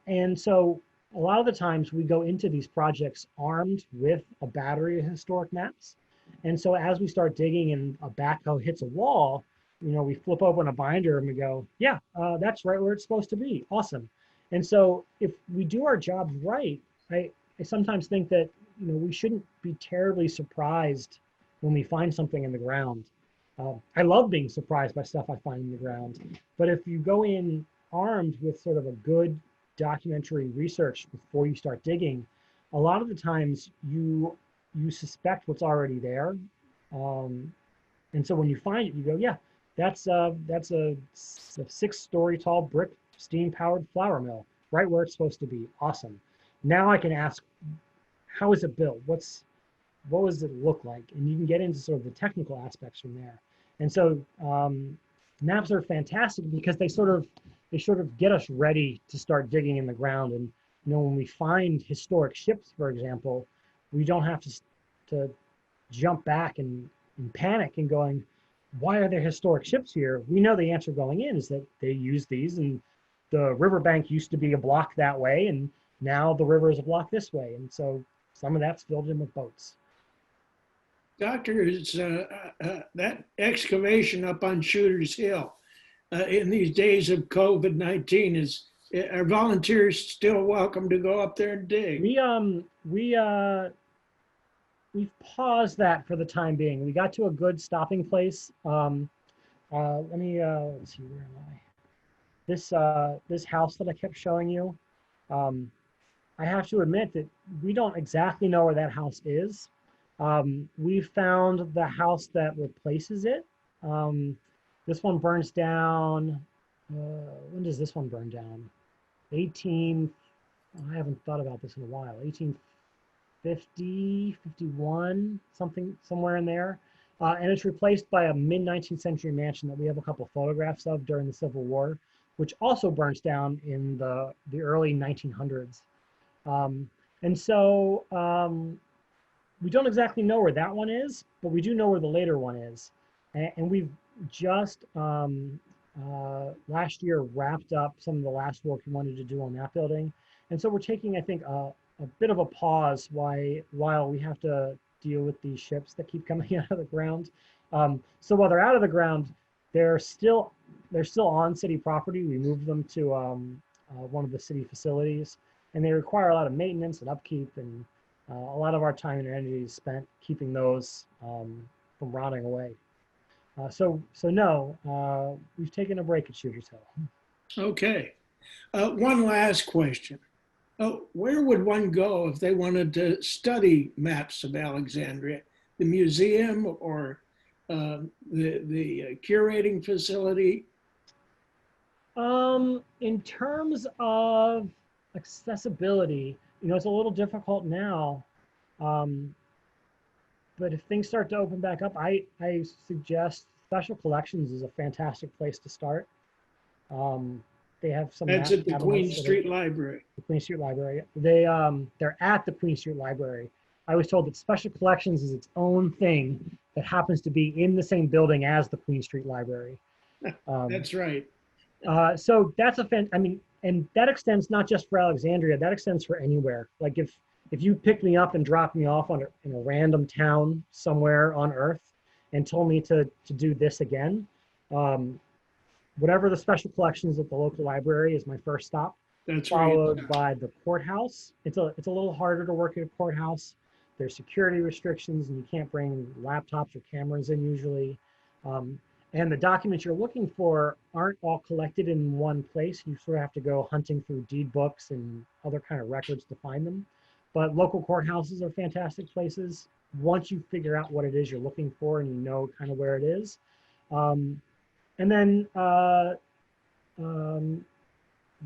And so a lot of the times we go into these projects armed with a battery of historic maps. And so as we start digging and a backhoe hits a wall, we flip open a binder and we go, yeah, that's right where it's supposed to be. Awesome. And so if we do our jobs right, I sometimes think that, we shouldn't be terribly surprised when we find something in the ground. I love being surprised by stuff I find in the ground. But if you go in armed with sort of a good documentary research before you start digging, a lot of the times you suspect what's already there. And so when you find it, you go, yeah, that's a 6-story tall brick steam-powered flour mill, right where it's supposed to be. Awesome. Now I can ask, how is it built? what does it look like? And you can get into sort of the technical aspects from there. And so maps are fantastic because they sort of get us ready to start digging in the ground. And when we find historic ships, for example, we don't have to jump back and panic and going, why are there historic ships here? We know the answer going in is that they use these, and the riverbank used to be a block that way, and now the river is a block this way. And so some of that's filled in with boats. Doctor, is that excavation up on Shooter's Hill in these days of COVID-19, are volunteers still welcome to go up there and dig? We've paused that for the time being. We got to a good stopping place. Let's see, where am I? This house that I kept showing you. I have to admit that we don't exactly know where that house is. We found the house that replaces it. This one burns down. When does this one burn down? I haven't thought about this in a while. 1850, 51, somewhere in there. And it's replaced by a mid-19th century mansion that we have a couple photographs of during the Civil War, which also burns down in the early 1900s. And so we don't exactly know where that one is, but we do know where the later one is. And we've just last year wrapped up some of the last work we wanted to do on that building. And so we're taking, I think, a bit of a pause while we have to deal with these ships that keep coming out of the ground. So while they're out of the ground, they're still on city property. We moved them to one of the city facilities, and they require a lot of maintenance and upkeep, and a lot of our time and energy is spent keeping those from rotting away. So no, we've taken a break at Shooter's Hill. Okay. One last question. Where would one go if they wanted to study maps of Alexandria? The museum or the curating facility? In terms of accessibility, it's a little difficult now. But if things start to open back up, I suggest Special Collections is a fantastic place to start. They have some. That's at the Queen Street Library. The Queen Street Library. They're at the Queen Street Library. I was told that Special Collections is its own thing that happens to be in the same building as the Queen Street Library. That's right. So that's and that extends not just for Alexandria. That extends for anywhere. Like if you picked me up and dropped me off in a random town somewhere on Earth and told me to do this again, whatever the Special Collections at the local library is my first stop. That's followed right. by the courthouse. It's a little harder to work at a courthouse. There's security restrictions, and you can't bring laptops or cameras in usually. And the documents you're looking for aren't all collected in one place. You sort of have to go hunting through deed books and other kind of records to find them. But local courthouses are fantastic places once you figure out what it is you're looking for and you know kind of where it is. And then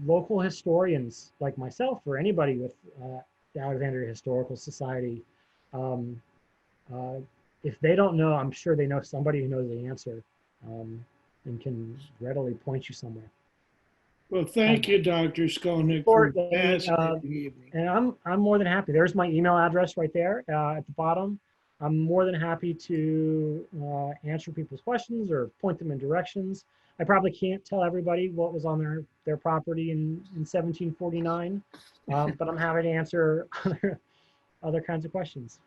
local historians like myself or anybody with the Alexandria Historical Society, if they don't know, I'm sure they know somebody who knows the answer and can readily point you somewhere. Well, thank you, Dr. Skolnick, for a fascinating evening. And I'm more than happy. There's my email address right there at the bottom. I'm more than happy to answer people's questions or point them in directions. I probably can't tell everybody what was on their property in 1749, but I'm happy to answer other kinds of questions.